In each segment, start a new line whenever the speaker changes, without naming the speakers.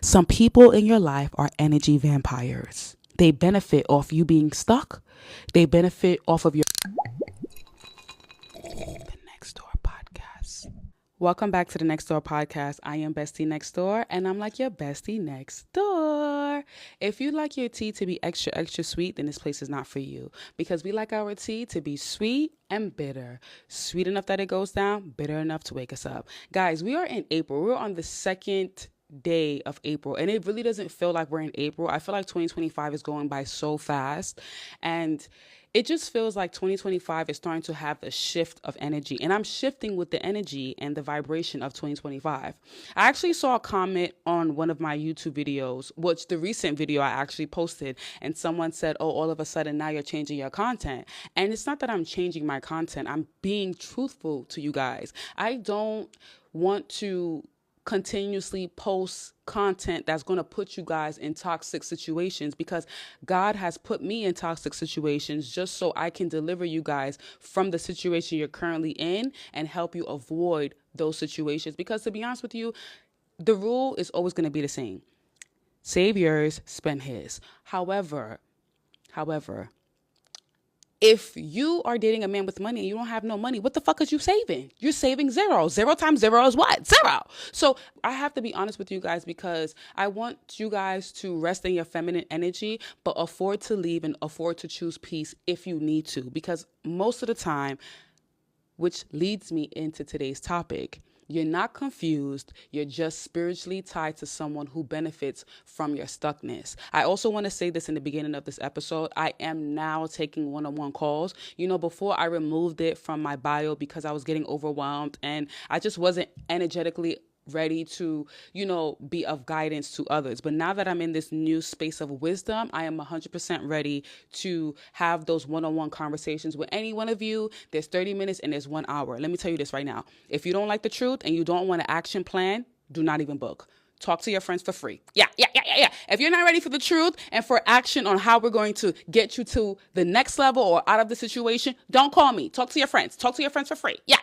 Some people in your life are energy vampires. They benefit off you being stuck. They benefit off of your The Next Door podcast. Welcome back to the Next Door podcast. I am Bestie Next Door, and I'm like your bestie next door. If you like your tea to be extra, extra sweet, then this place is not for you, because we like our tea to be sweet and bitter. Sweet enough that it goes down, bitter enough to wake us up. Guys, we are in April. We're on the second day of April, and it really doesn't feel like we're in April. I feel like 2025 is going by so fast, and it just feels like 2025 is starting to have a shift of energy, and I'm shifting with the energy and the vibration of 2025. I actually saw a comment on one of my YouTube videos, which the recent video I actually posted, and someone said, oh, all of a sudden now you're changing your content. And it's not that I'm changing my content. I'm being truthful to you guys. I don't want to continuously post content that's going to put you guys in toxic situations, because God has put me in toxic situations just so I can deliver you guys from the situation you're currently in and help you avoid those situations. Because to be honest with you, the rule is always going to be the same. Save yours, spend his. However, if you are dating a man with money and you don't have no money, what the fuck is you saving? You're saving zero. 0 times 0 is what? 0. So I have to be honest with you guys, because I want you guys to rest in your feminine energy, but afford to leave and afford to choose peace if you need to. Because most of the time, which leads me into today's topic, you're not confused. You're just spiritually tied to someone who benefits from your stuckness. I also want to say this in the beginning of this episode. I am now taking one-on-one calls. You know, before I removed it from my bio because I was getting overwhelmed and I just wasn't energetically ready to, be of guidance to others. But now that I'm in this new space of wisdom, I am 100% ready to have those one-on-one conversations with any one of you. There's 30 minutes and there's 1 hour. Let me tell you this right now. If you don't like the truth and you don't want an action plan, do not even book. Talk to your friends for free. Yeah. If you're not ready for the truth and for action on how we're going to get you to the next level or out of the situation, don't call me. Talk to your friends. Talk to your friends for free. Yeah.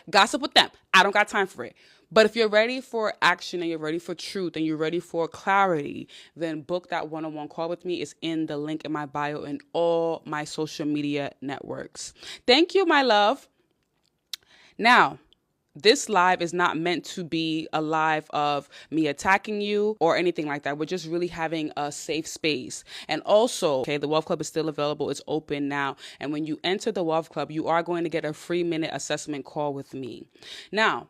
Gossip with them. I don't got time for it. But if you're ready for action and you're ready for truth and you're ready for clarity, then book that one-on-one call with me. It's in the link in my bio and all my social media networks. Thank you, my love. Now, this live is not meant to be a live of me attacking you or anything like that. We're just really having a safe space. And also, the Wealth Club is still available. It's open now. And when you enter the Wealth Club, you are going to get a free minute assessment call with me. Now,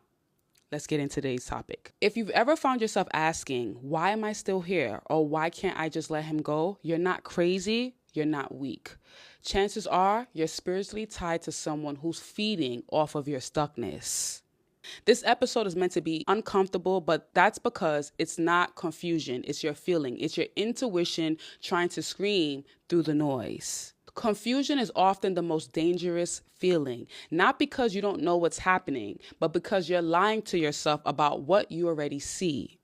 let's get into today's topic. If you've ever found yourself asking, why am I still here? Or why can't I just let him go? You're not crazy. You're not weak. Chances are you're spiritually tied to someone who's feeding off of your stuckness. This episode is meant to be uncomfortable, but that's because it's not confusion. It's your feeling. It's your intuition trying to scream through the noise. Confusion is often the most dangerous feeling, not because you don't know what's happening, but because you're lying to yourself about what you already see.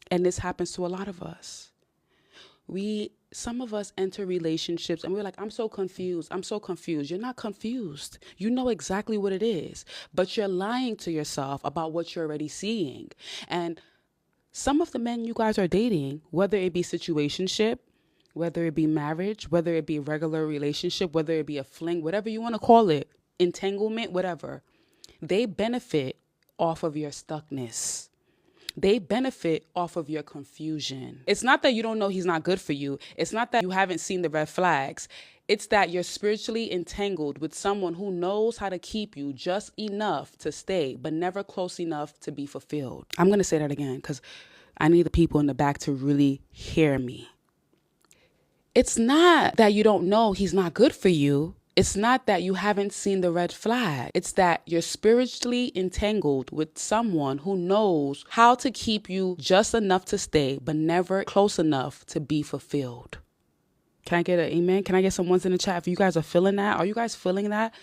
And this happens to a lot of us. Some of us enter relationships and we're like, I'm so confused. You're not confused. You know exactly what it is, but you're lying to yourself about what you're already seeing. And some of the men you guys are dating, whether it be situationship, whether it be marriage, whether it be a regular relationship, whether it be a fling, whatever you want to call it, entanglement, whatever, they benefit off of your stuckness. They benefit off of your confusion. It's not that you don't know he's not good for you. It's not that you haven't seen the red flags. It's that you're spiritually entangled with someone who knows how to keep you just enough to stay, but never close enough to be fulfilled. I'm going to say that again because I need the people in the back to really hear me. It's not that you don't know he's not good for you. It's not that you haven't seen the red flag. It's that you're spiritually entangled with someone who knows how to keep you just enough to stay, but never close enough to be fulfilled. Can I get an amen? Can I get some ones in the chat? If you guys are feeling that, are you guys feeling that?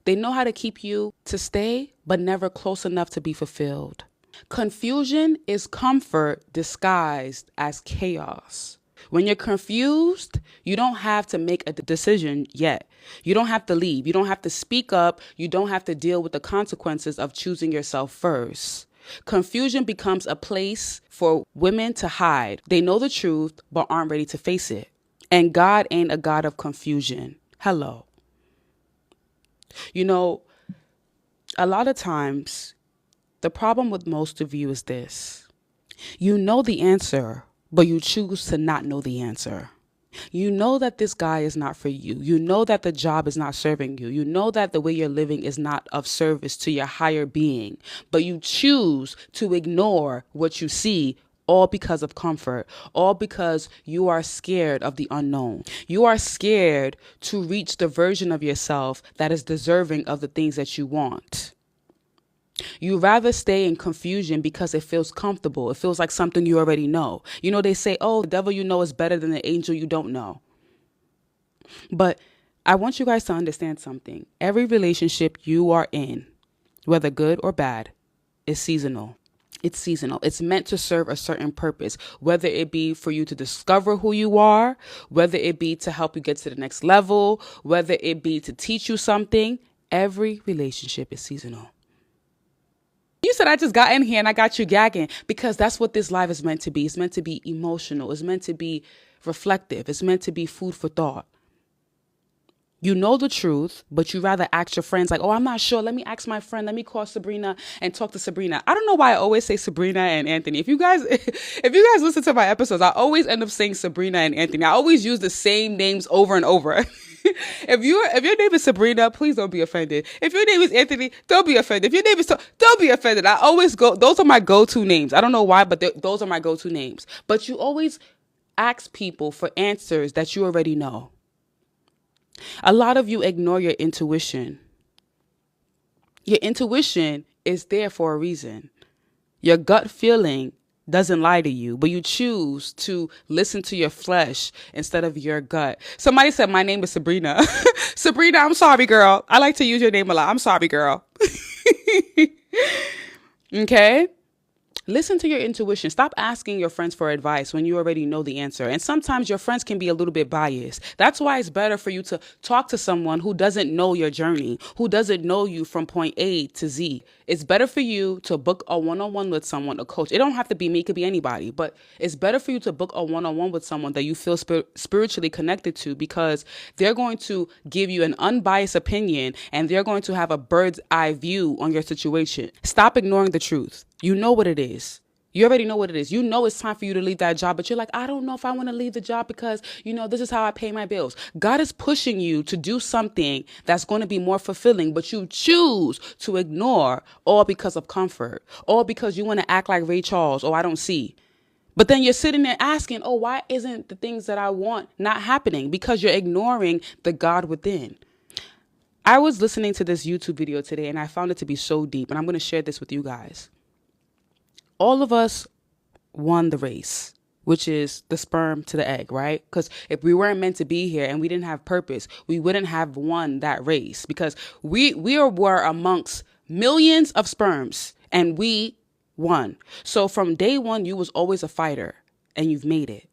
They know how to keep you to stay, but never close enough to be fulfilled. Confusion is comfort disguised as chaos. When you're confused, you don't have to make a decision yet. You don't have to leave. You don't have to speak up. You don't have to deal with the consequences of choosing yourself first. Confusion becomes a place for women to hide. They know the truth, but aren't ready to face it. And God ain't a God of confusion. Hello. You know, a lot of times, the problem with most of you is this. You know the answer, but you choose to not know the answer. You know that this guy is not for you. You know that the job is not serving you. You know that the way you're living is not of service to your higher being, but you choose to ignore what you see, all because of comfort, all because you are scared of the unknown. You are scared to reach the version of yourself that is deserving of the things that you want. You rather stay in confusion because it feels comfortable. It feels like something you already know. You know, they say, oh, the devil you know is better than the angel you don't know. But I want you guys to understand something. Every relationship you are in, whether good or bad, is seasonal. It's seasonal. It's meant to serve a certain purpose, whether it be for you to discover who you are, whether it be to help you get to the next level, whether it be to teach you something. Every relationship is seasonal. You said I just got in here and I got you gagging because that's what this live is meant to be. It's meant to be emotional. It's meant to be reflective. It's meant to be food for thought. You know the truth, but you rather ask your friends like, oh, I'm not sure. Let me ask my friend. Let me call Sabrina and talk to Sabrina. I don't know why I always say Sabrina and Anthony. If you guys listen to my episodes, I always end up saying Sabrina and Anthony. I always use the same names over and over. If your name is Sabrina, please don't be offended. If your name is Anthony, don't be offended. If your name is don't be offended. I always those are my go-to names. I don't know why, but those are my go-to names. But you always ask people for answers that you already know. A lot of you ignore your intuition. Your intuition is there for a reason. Your gut feeling doesn't lie to you, but you choose to listen to your flesh instead of your gut. Somebody said, my name is Sabrina. Sabrina, I'm sorry, girl. I like to use your name a lot. I'm sorry, girl. Okay? Listen to your intuition. Stop asking your friends for advice when you already know the answer. And sometimes your friends can be a little bit biased. That's why it's better for you to talk to someone who doesn't know your journey, who doesn't know you from point A to Z. It's better for you to book a one-on-one with someone, a coach. It don't have to be me. It could be anybody. But it's better for you to book a one-on-one with someone that you feel spiritually connected to, because they're going to give you an unbiased opinion and they're going to have a bird's eye view on your situation. Stop ignoring the truth. You know what it is. You already know what it is. You know it's time for you to leave that job, but you're like, I don't know if I want to leave the job because, this is how I pay my bills. God is pushing you to do something that's going to be more fulfilling, but you choose to ignore, all because of comfort, all because you want to act like Ray Charles, I don't see. But then you're sitting there asking, why isn't the things that I want not happening? Because you're ignoring the God within. I was listening to this YouTube video today and I found it to be so deep, and I'm going to share this with you guys. All of us won the race, which is the sperm to the egg, right? Because if we weren't meant to be here and we didn't have purpose, we wouldn't have won that race, because we were amongst millions of sperms and we won. So from day one, you was always a fighter and you've made it.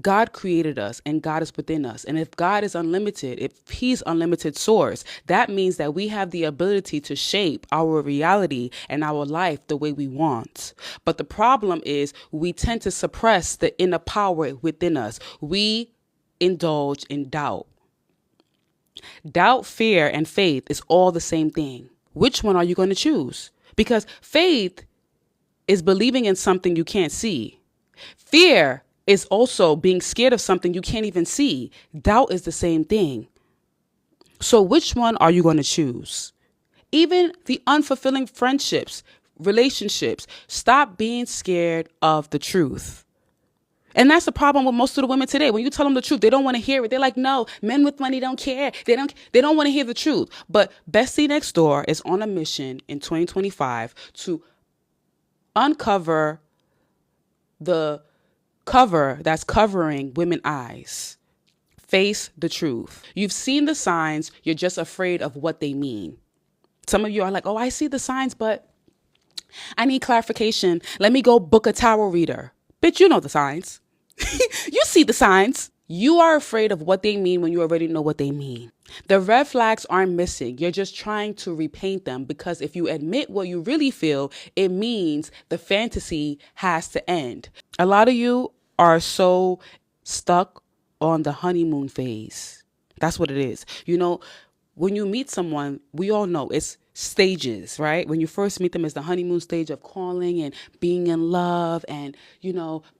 God created us and God is within us. And if God is unlimited, if he's unlimited source, that means that we have the ability to shape our reality and our life the way we want. But the problem is we tend to suppress the inner power within us. We indulge in doubt. Doubt, fear, and faith is all the same thing. Which one are you going to choose? Because faith is believing in something you can't see. Fear is also being scared of something you can't even see. Doubt is the same thing. So which one are you going to choose? Even the unfulfilling friendships, relationships, stop being scared of the truth. And that's the problem with most of the women today. When you tell them the truth, they don't want to hear it. They're like, no, men with money don't care. They don't want to hear the truth. But Bestie Next Door is on a mission in 2025 to uncover the cover that's covering women's eyes. Face the truth. You've seen the signs. You're just afraid of what they mean. Some of you are like, I see the signs, but I need clarification. Let me go book a tarot reader. Bitch, you know the signs. You see the signs. You are afraid of what they mean when you already know what they mean. The red flags aren't missing. You're just trying to repaint them, because if you admit what you really feel, it means the fantasy has to end. A lot of you are so stuck on the honeymoon phase. That's what it is. When you meet someone, we all know it's stages, right? When you first meet them, it's the honeymoon stage of calling and being in love and,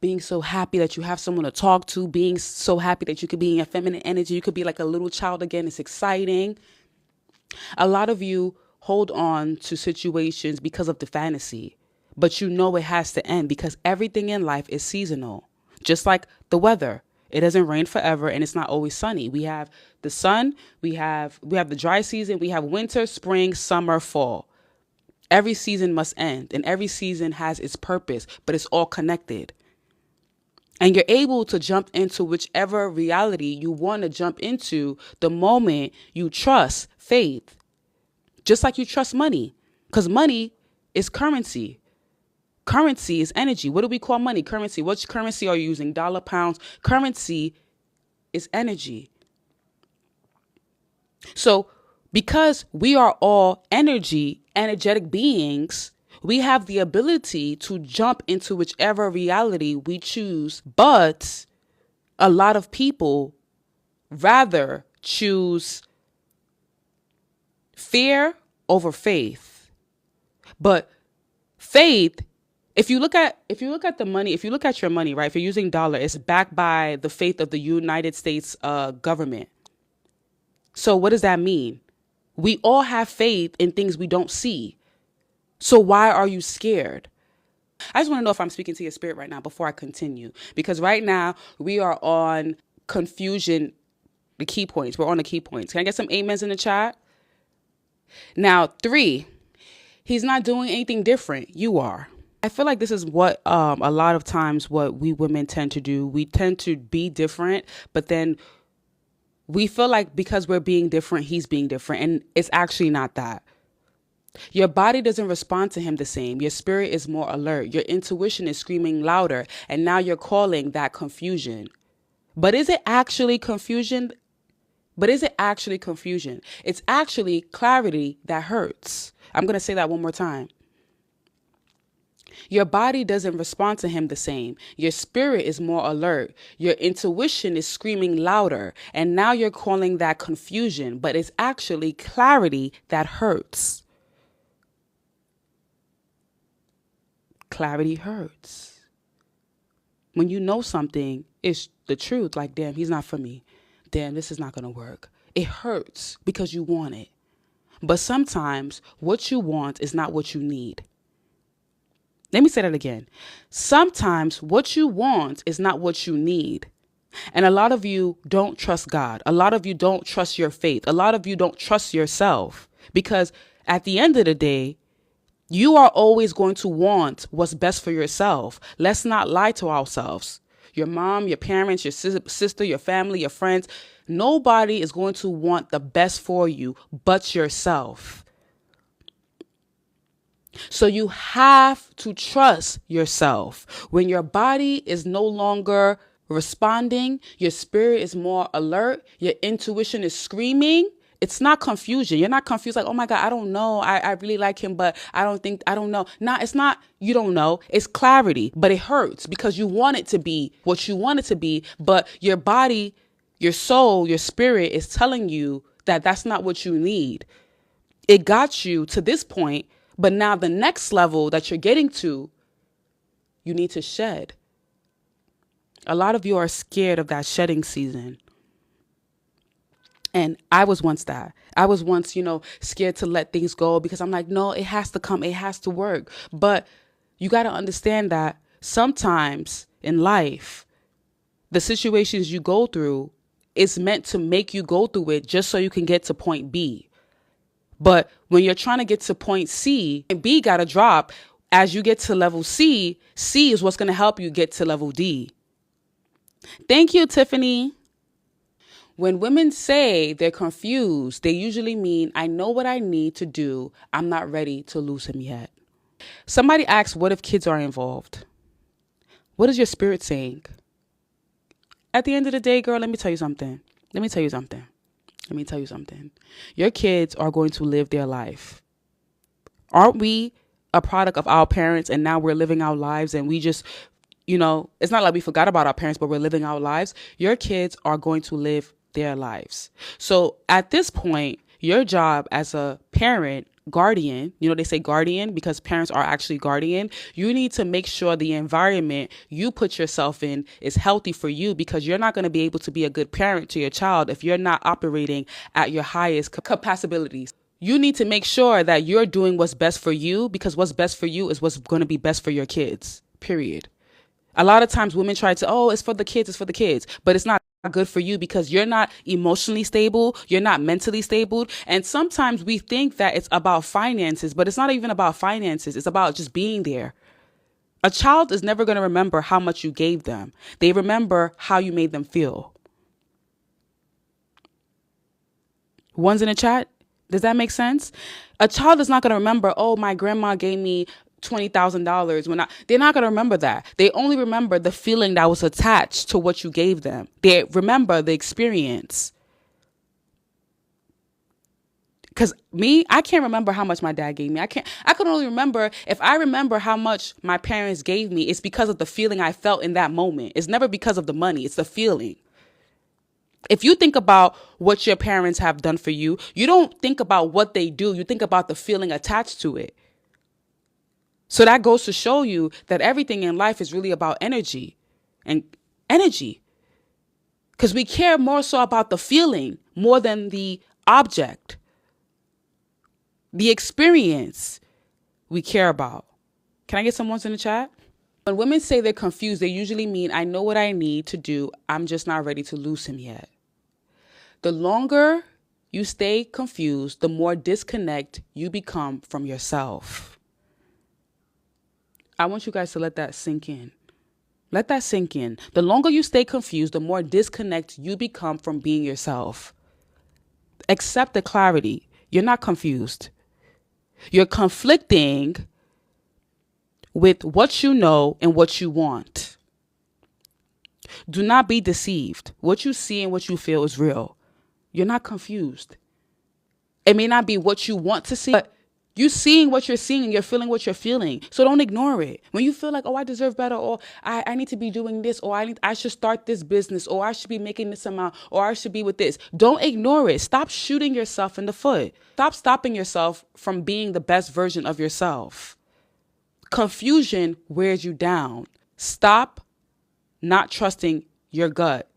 being so happy that you have someone to talk to, being so happy that you could be in your feminine energy. You could be like a little child again. It's exciting. A lot of you hold on to situations because of the fantasy, but it has to end, because everything in life is seasonal, just like the weather. It doesn't rain forever, and it's not always sunny. We have the sun, we have the dry season, we have winter, spring, summer, fall. Every season must end, and every season has its purpose, but it's all connected. And you're able to jump into whichever reality you want to jump into the moment you trust faith. Just like you trust money, because money is currency. Currency is energy. What do we call money? Currency. Which currency are you using? Dollar, pounds? Currency is energy. So because we are all energetic beings, we have the ability to jump into whichever reality we choose. But a lot of people rather choose fear over faith. But faith, if you look at the money, if you look at your money, right, if you're using dollar, it's backed by the faith of the United States government. So what does that mean? We all have faith in things we don't see. So why are you scared? I just want to know if I'm speaking to your spirit right now before I continue, because right now we are on confusion, the key points. We're on the key points. Can I get some amens in the chat? Now, 3, he's not doing anything different. You are. I feel like this is what a lot of times what we women tend to do. We tend to be different, but then we feel like because we're being different, he's being different. And it's actually not that. Your body doesn't respond to him the same. Your spirit is more alert. Your intuition is screaming louder. And now you're calling that confusion. But is it actually confusion? It's actually clarity that hurts. I'm going to say that one more time. Your body doesn't respond to him the same. Your spirit is more alert. Your intuition is screaming louder. And now you're calling that confusion, but it's actually clarity that hurts. Clarity hurts. When you know something is the truth, like, damn, he's not for me. Damn, this is not going to work. It hurts because you want it. But sometimes what you want is not what you need. Let me say that again. Sometimes what you want is not what you need. And a lot of you don't trust God. A lot of you don't trust your faith. A lot of you don't trust yourself, because at the end of the day, you are always going to want what's best for yourself. Let's not lie to ourselves. Your mom, your parents, your sister, your family, your friends, nobody is going to want the best for you but yourself. So you have to trust yourself. When your body is no longer responding, your spirit is more alert, your intuition is screaming. It's not confusion. You're not confused like, oh my God, I don't know. I really like him, but I don't know. Nah, it's not, you don't know. It's clarity, but it hurts because you want it to be what you want it to be. But your body, your soul, your spirit is telling you that that's not what you need. It got you to this point, but now the next level that you're getting to, you need to shed. A lot of you are scared of that shedding season. And I was once that. I was once, scared to let things go because I'm like, no, it has to come. It has to work. But you got to understand that sometimes in life, the situations you go through is meant to make you go through it just so you can get to point B. But when you're trying to get to point C, B got to drop. As you get to level C, C is what's going to help you get to level D. Thank you, Tiffany. When women say they're confused, they usually mean, I know what I need to do. I'm not ready to lose him yet. Somebody asks, what if kids are involved? What is your spirit saying? At the end of the day, girl, let me tell you something. Let me tell you something. Let me tell you something. Your kids are going to live their life. Aren't we a product of our parents, and now we're living our lives, and we just, it's not like we forgot about our parents, but we're living our lives. Your kids are going to live their lives. So at this point, your job as a parent, guardian, they say guardian because parents are actually guardian. You need to make sure the environment you put yourself in is healthy for you, because you're not going to be able to be a good parent to your child if you're not operating at your highest capabilities. You need to make sure that you're doing what's best for you, because what's best for you is what's going to be best for your kids, period. A lot of times women try to, oh, it's for the kids, but it's not good for you because you're not emotionally stable, you're not mentally stable. And sometimes we think that it's about finances, but it's not even about finances. It's about just being there. A child is never going to remember how much you gave them. They remember how you made them feel. One's in the chat. Does that make sense? A child is not going to remember, oh, my grandma gave me $20,000 they're not going to remember that. They only remember the feeling that was attached to what you gave them. They remember the experience. Because I can't remember how much my dad gave me. I can only remember, if I remember how much my parents gave me, it's because of the feeling I felt in that moment. It's never because of the money. It's the feeling. If you think about what your parents have done for you, you don't think about what they do. You think about the feeling attached to it. So that goes to show you that everything in life is really about energy and energy. Because we care more so about the feeling more than the object. The experience we care about. Can I get some ones in the chat? When women say they're confused, they usually mean, I know what I need to do. I'm just not ready to lose him yet. The longer you stay confused, the more disconnect you become from yourself. I want you guys to let that sink in. Let that sink in. The longer you stay confused, the more disconnect you become from being yourself. Accept the clarity. You're not confused. You're conflicting with what you know and what you want. Do not be deceived. What you see and what you feel is real. You're not confused. It may not be what you want to see, but you're seeing what you're seeing and you're feeling what you're feeling. So don't ignore it. When you feel like, oh, I deserve better, or I need to be doing this, or I should start this business, or I should be making this amount, or I should be with this. Don't ignore it. Stop shooting yourself in the foot. Stop stopping yourself from being the best version of yourself. Confusion wears you down. Stop not trusting your gut.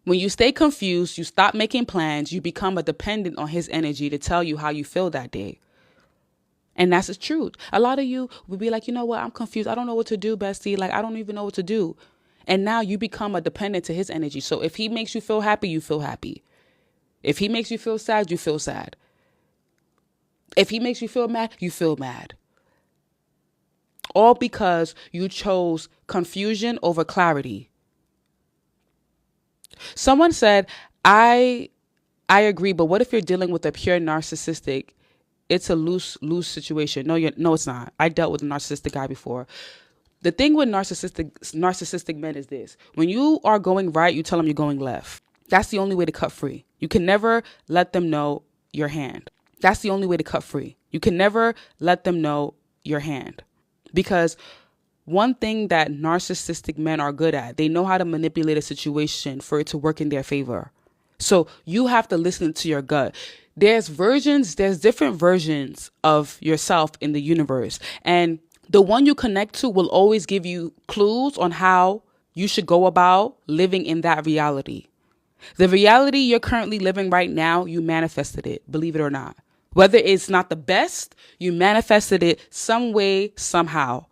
When you stay confused, you stop making plans, you become a dependent on his energy to tell you how you feel that day. And that's the truth. A lot of you will be like, you know what? I'm confused. I don't know what to do, bestie. Like, I don't even know what to do. And now you become a dependent to his energy. So if he makes you feel happy, you feel happy. If he makes you feel sad, you feel sad. If he makes you feel mad, you feel mad. All because you chose confusion over clarity. Someone said, I agree, but what if you're dealing with a pure narcissistic? It's a lose situation. No, it's not. I dealt with a narcissistic guy before. The thing with narcissistic men is this. When you are going right, you tell them you're going left. That's the only way to cut free. You can never let them know your hand. That's the only way to cut free. You can never let them know your hand. Because one thing that narcissistic men are good at, they know how to manipulate a situation for it to work in their favor. So you have to listen to your gut. There's different versions of yourself in the universe. And the one you connect to will always give you clues on how you should go about living in that reality. The reality you're currently living right now, you manifested it, believe it or not. Whether it's not the best, you manifested it some way, somehow.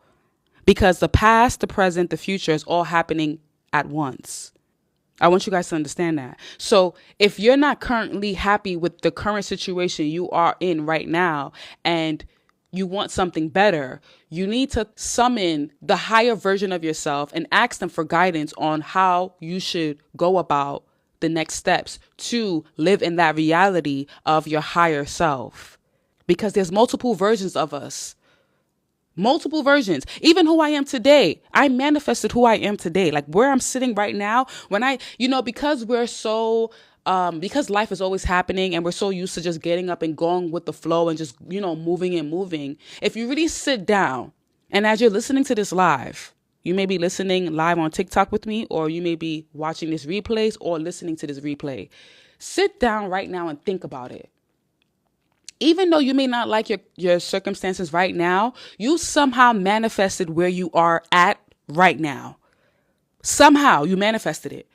Because the past, the present, the future is all happening at once. I want you guys to understand that. So if you're not currently happy with the current situation you are in right now and you want something better, you need to summon the higher version of yourself and ask them for guidance on how you should go about the next steps to live in that reality of your higher self. Because there's multiple versions of us. Multiple versions. Even who I am today. I manifested who I am today. Like where I'm sitting right now, when because we're so because life is always happening and we're so used to just getting up and going with the flow and just, moving and moving. If you really sit down and as you're listening to this live, you may be listening live on TikTok with me, or you may be watching this replays or listening to this replay. Sit down right now and think about it. Even though you may not like your circumstances right now, you somehow manifested where you are at right now. Somehow you manifested it.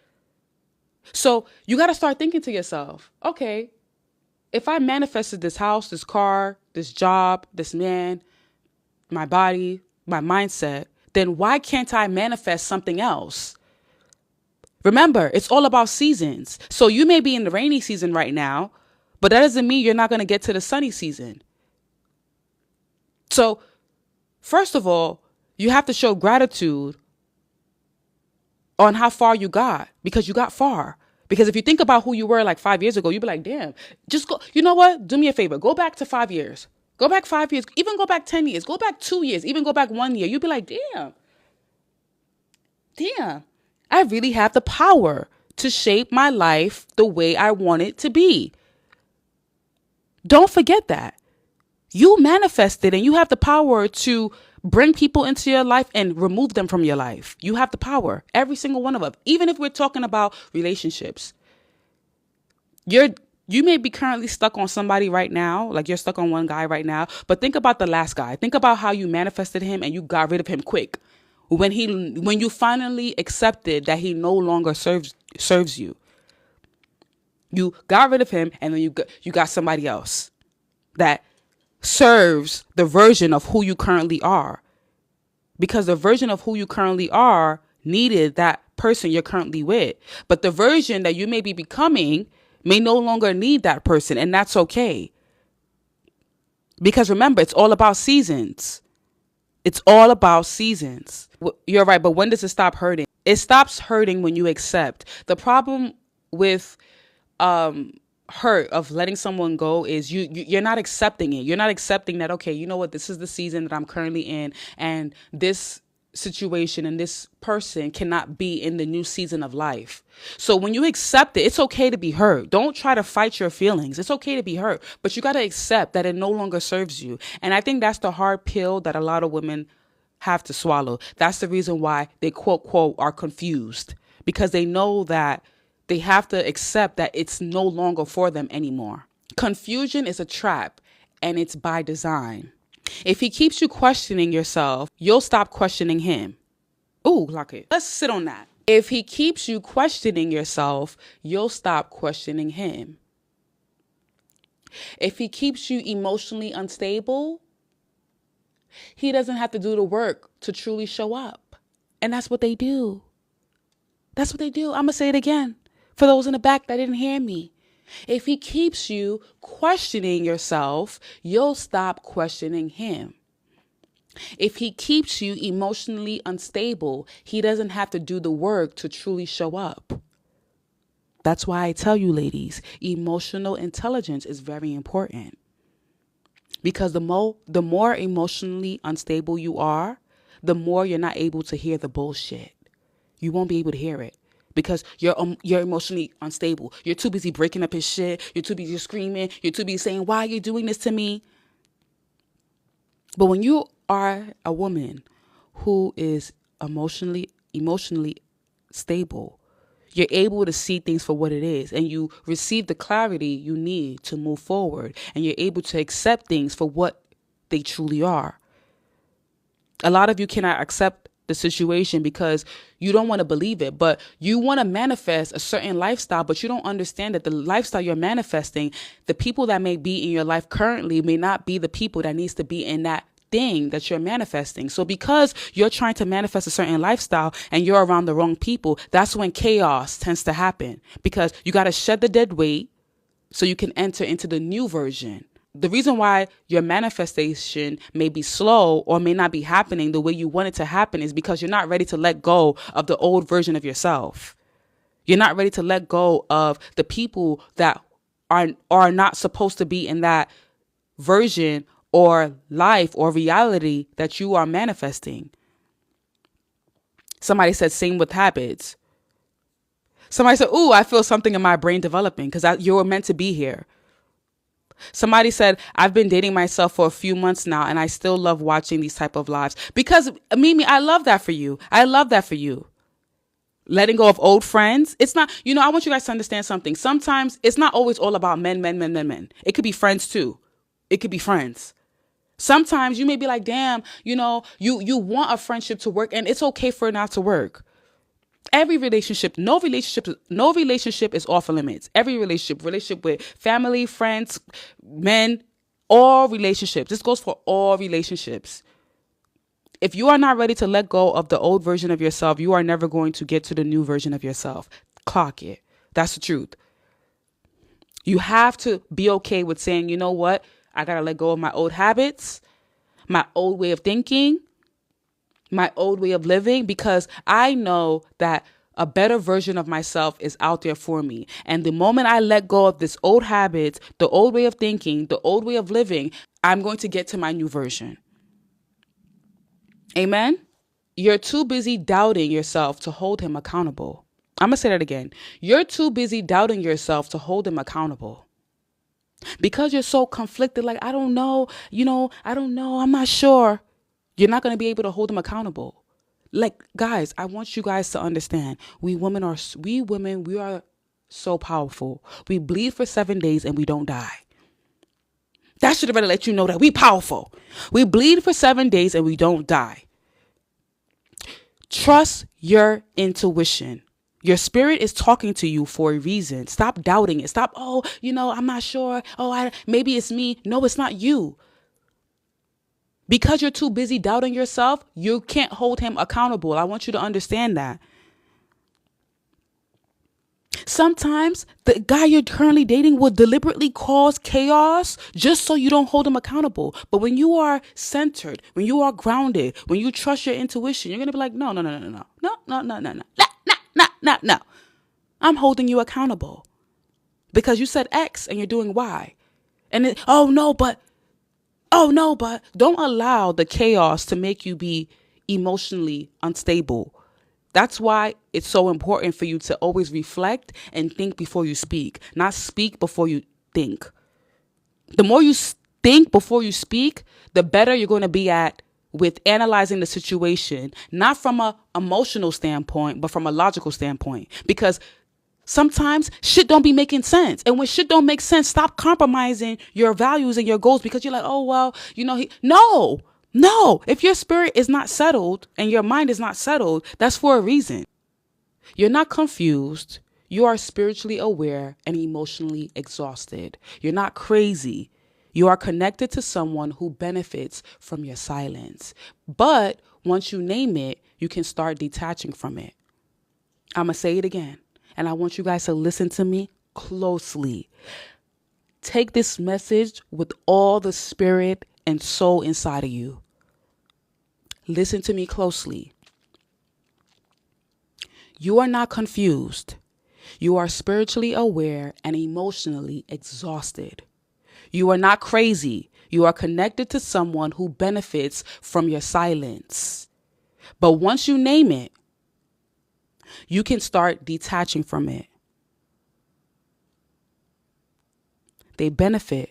So you got to start thinking to yourself, okay, if I manifested this house, this car, this job, this man, my body, my mindset, then why can't I manifest something else? Remember, it's all about seasons. So you may be in the rainy season right now, but that doesn't mean you're not going to get to the sunny season. So first of all, you have to show gratitude on how far you got, because you got far. Because if you think about who you were like 5 years ago, you'd be like, damn, just go. You know what? Do me a favor. Go back to 5 years. Go back 5 years. Even go back 10 years. Go back 2 years. Even go back 1 year. You'd be like, damn, I really have the power to shape my life the way I want it to be. Don't forget that. You manifested and you have the power to bring people into your life and remove them from your life. You have the power. Every single one of us. Even if we're talking about relationships. You may be currently stuck on somebody right now. Like you're stuck on one guy right now. But think about the last guy. Think about how you manifested him and you got rid of him quick. When you finally accepted that he no longer serves you. You got rid of him and then you got somebody else that serves the version of who you currently are. Because the version of who you currently are needed that person you're currently with. But the version that you may be becoming may no longer need that person, and that's okay. Because remember, it's all about seasons. It's all about seasons. You're right, but when does it stop hurting? It stops hurting when you accept. The problem with hurt of letting someone go is you're not accepting it. You're not accepting that, okay, you know what, this is the season that I'm currently in, and this situation and this person cannot be in the new season of life. So when you accept it, it's okay to be hurt. Don't try to fight your feelings. It's okay to be hurt, but you got to accept that it no longer serves you. And I think that's the hard pill that a lot of women have to swallow. That's the reason why they quote are confused, because they know that they have to accept that it's no longer for them anymore. Confusion is a trap, and it's by design. If he keeps you questioning yourself, you'll stop questioning him. Ooh, lock it. Let's sit on that. If he keeps you questioning yourself, you'll stop questioning him. If he keeps you emotionally unstable, he doesn't have to do the work to truly show up. And that's what they do. That's what they do. I'm going to say it again for those in the back that didn't hear me. If he keeps you questioning yourself, you'll stop questioning him. If he keeps you emotionally unstable, he doesn't have to do the work to truly show up. That's why I tell you, ladies, emotional intelligence is very important. Because the more emotionally unstable you are, the more you're not able to hear the bullshit. You won't be able to hear it. Because you're emotionally unstable. You're too busy breaking up his shit. You're too busy screaming. You're too busy saying, why are you doing this to me? But when you are a woman who is emotionally stable, you're able to see things for what it is. And you receive the clarity you need to move forward. And you're able to accept things for what they truly are. A lot of you cannot accept the situation because you don't want to believe it, but you want to manifest a certain lifestyle, but you don't understand that the lifestyle you're manifesting, the people that may be in your life currently may not be the people that needs to be in that thing that you're manifesting. So because you're trying to manifest a certain lifestyle and you're around the wrong people, that's when chaos tends to happen, because you got to shed the dead weight so you can enter into the new version. The reason why your manifestation may be slow or may not be happening the way you want it to happen is because you're not ready to let go of the old version of yourself. You're not ready to let go of the people that are not supposed to be in that version or life or reality that you are manifesting. Somebody said same with habits. Somebody said, ooh, I feel something in my brain developing because you were meant to be here. Somebody said, I've been dating myself for a few months now and I still love watching these type of lives. Because Mimi, I love that for you. I love that for you. Letting go of old friends. It's not, I want you guys to understand something. Sometimes it's not always all about men. It could be friends too. It could be friends. Sometimes you may be like, damn, you want a friendship to work and it's okay for it not to work. Every relationship, no relationship is off limits. Every relationship with family, friends, men, all relationships. This goes for all relationships. If you are not ready to let go of the old version of yourself, you are never going to get to the new version of yourself. Clock it. That's the truth. You have to be okay with saying, you know what? I got to let go of my old habits, my old way of thinking, my old way of living, because I know that a better version of myself is out there for me. And the moment I let go of this old habits, the old way of thinking, the old way of living, I'm going to get to my new version. Amen. You're too busy doubting yourself to hold him accountable. I'm going to say that again. You're too busy doubting yourself to hold him accountable. Because you're so conflicted, like, I don't know, I don't know, I'm not sure. You're not going to be able to hold him accountable. Like, guys, I want you guys to understand, we women, we are so powerful. We bleed for 7 days and we don't die. That should have already let you know that we powerful. We bleed for 7 days and we don't die. Trust your intuition. Your spirit is talking to you for a reason. Stop doubting it. Stop, I'm not sure. Maybe it's me. No, it's not you. Because you're too busy doubting yourself, you can't hold him accountable. I want you to understand that. Sometimes the guy you're currently dating will deliberately cause chaos just so you don't hold him accountable. But when you are centered, when you are grounded, when you trust your intuition, you're going to be like, no. I'm holding you accountable because you said X and you're doing Y. And but don't allow the chaos to make you be emotionally unstable. That's why it's so important for you to always reflect and think before you speak, not speak before you think. The more you think before you speak, the better you're going to be at with analyzing the situation, not from an emotional standpoint, but from a logical standpoint. Because sometimes shit don't be making sense. And when shit don't make sense, stop compromising your values and your goals because you're like, No. If your spirit is not settled and your mind is not settled, that's for a reason. You're not confused. You are spiritually aware and emotionally exhausted. You're not crazy. You are connected to someone who benefits from your silence. But once you name it, you can start detaching from it. I'm going to say it again. And I want you guys to listen to me closely. Take this message with all the spirit and soul inside of you. Listen to me closely. You are not confused. You are spiritually aware and emotionally exhausted. You are not crazy. You are connected to someone who benefits from your silence. But once you name it, you can start detaching from it. They benefit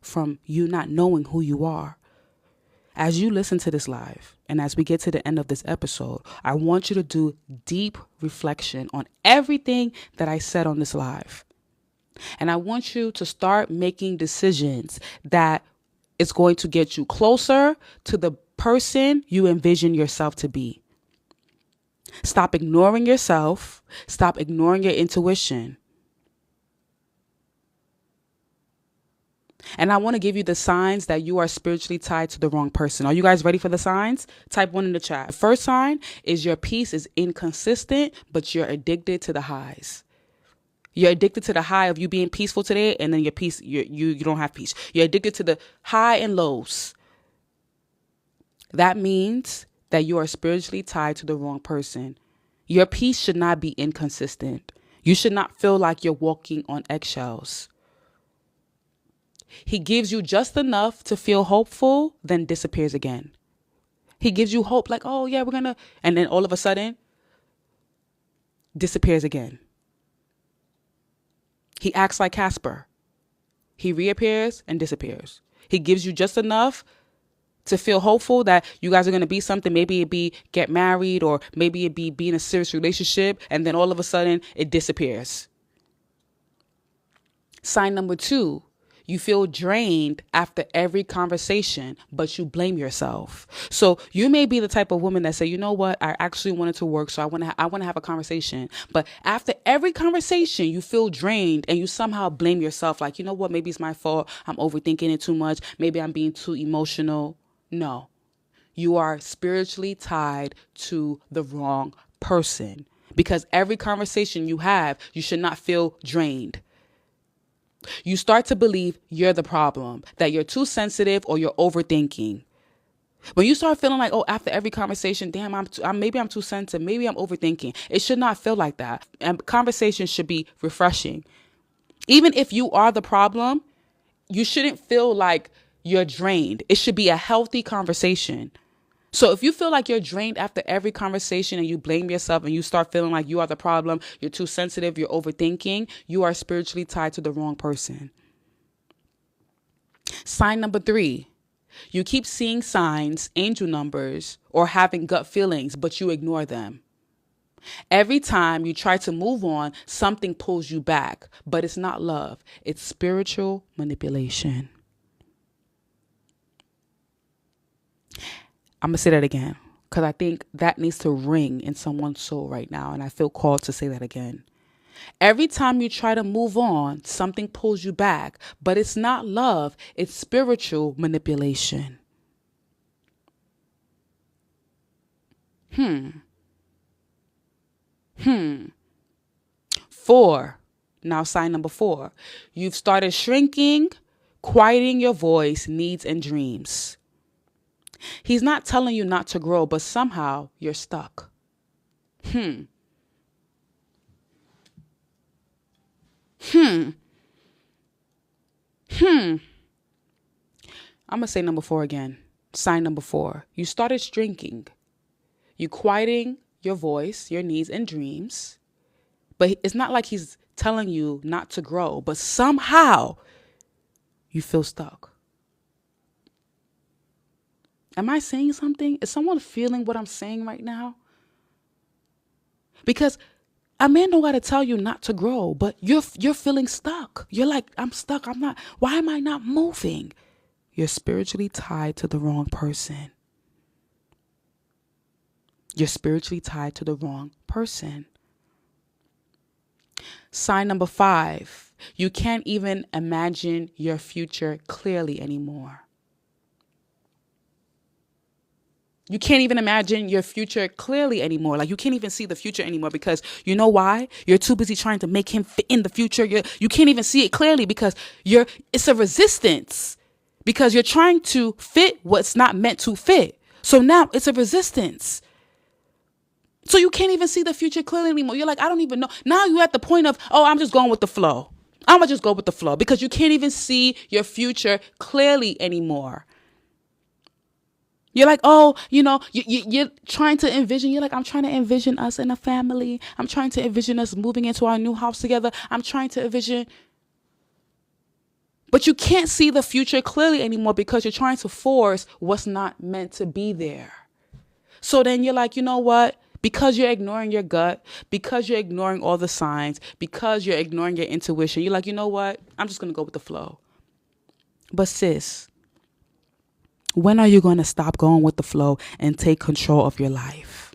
from you not knowing who you are. As you listen to this live, and as we get to the end of this episode, I want you to do deep reflection on everything that I said on this live. And I want you to start making decisions that is going to get you closer to the person you envision yourself to be. Stop ignoring yourself. Stop ignoring your intuition. And I want to give you the signs that you are spiritually tied to the wrong person. Are you guys ready for the signs? Type 1 in the chat. The first sign is your peace is inconsistent, but you're addicted to the highs. You're addicted to the high of you being peaceful today, and then your peace, you don't have peace. You're addicted to the high and lows. That means that you are spiritually tied to the wrong person. Your peace should not be inconsistent. You should not feel like you're walking on eggshells. He gives you just enough to feel hopeful, then disappears again. He gives you hope like, oh yeah, and then all of a sudden disappears again. He acts like Casper. He reappears and disappears. He gives you just enough to feel hopeful that you guys are going to be something. Maybe it be get married, or maybe it be in a serious relationship. And then all of a sudden it disappears. Sign number 2, you feel drained after every conversation, but you blame yourself. So you may be the type of woman that say, you know what, I actually wanted to work, so I want to have a conversation. But after every conversation, you feel drained and you somehow blame yourself. Like, you know what, maybe it's my fault. I'm overthinking it too much. Maybe I'm being too emotional. No, you are spiritually tied to the wrong person, because every conversation you have, you should not feel drained. You start to believe you're the problem, that you're too sensitive or you're overthinking. When you start feeling like, oh, after every conversation, damn, maybe I'm too sensitive, maybe I'm overthinking. It should not feel like that. And conversations should be refreshing. Even if you are the problem, you shouldn't feel like you're drained. It should be a healthy conversation. So if you feel like you're drained after every conversation and you blame yourself and you start feeling like you are the problem, you're too sensitive, you're overthinking, you are spiritually tied to the wrong person. Sign number 3, you keep seeing signs, angel numbers, or having gut feelings, but you ignore them. Every time you try to move on, something pulls you back, but it's not love. It's spiritual manipulation. I'm going to say that again, because I think that needs to ring in someone's soul right now. And I feel called to say that again. Every time you try to move on, something pulls you back, but it's not love. It's spiritual manipulation. 4. Now sign number 4. You've started shrinking, quieting your voice, needs, and dreams. He's not telling you not to grow, but somehow you're stuck. I'm going to say number 4 again. Sign number 4. You started shrinking. You quieting your voice, your needs, and dreams. But it's not like he's telling you not to grow, but somehow you feel stuck. Am I saying something? Is someone feeling what I'm saying right now? Because a man don't got to tell you not to grow, but you're feeling stuck. You're like, I'm stuck. Why am I not moving? You're spiritually tied to the wrong person. You're spiritually tied to the wrong person. Sign number 5, you can't even imagine your future clearly anymore. You can't even imagine your future clearly anymore. Like, you can't even see the future anymore, because you know why? You're too busy trying to make him fit in the future. You can't even see it clearly because it's a resistance, because you're trying to fit what's not meant to fit. So now it's a resistance. So you can't even see the future clearly anymore. You're like, I don't even know. Now you're at the point of, oh, I'm just going with the flow. I'm going to just go with the flow, because you can't even see your future clearly anymore. You're like, oh, you're trying to envision. You're like, I'm trying to envision us in a family. I'm trying to envision us moving into our new house together. I'm trying to envision. But you can't see the future clearly anymore because you're trying to force what's not meant to be there. So then you're like, you know what? Because you're ignoring your gut, because you're ignoring all the signs, because you're ignoring your intuition, you're like, you know what? I'm just going to go with the flow. But sis, when are you going to stop going with the flow and take control of your life?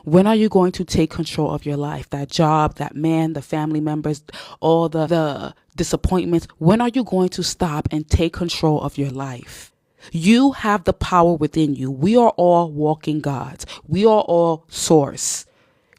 When are you going to take control of your life? That job, that man, the family members, all the disappointments. When are you going to stop and take control of your life? You have the power within you. We are all walking gods. We are all source.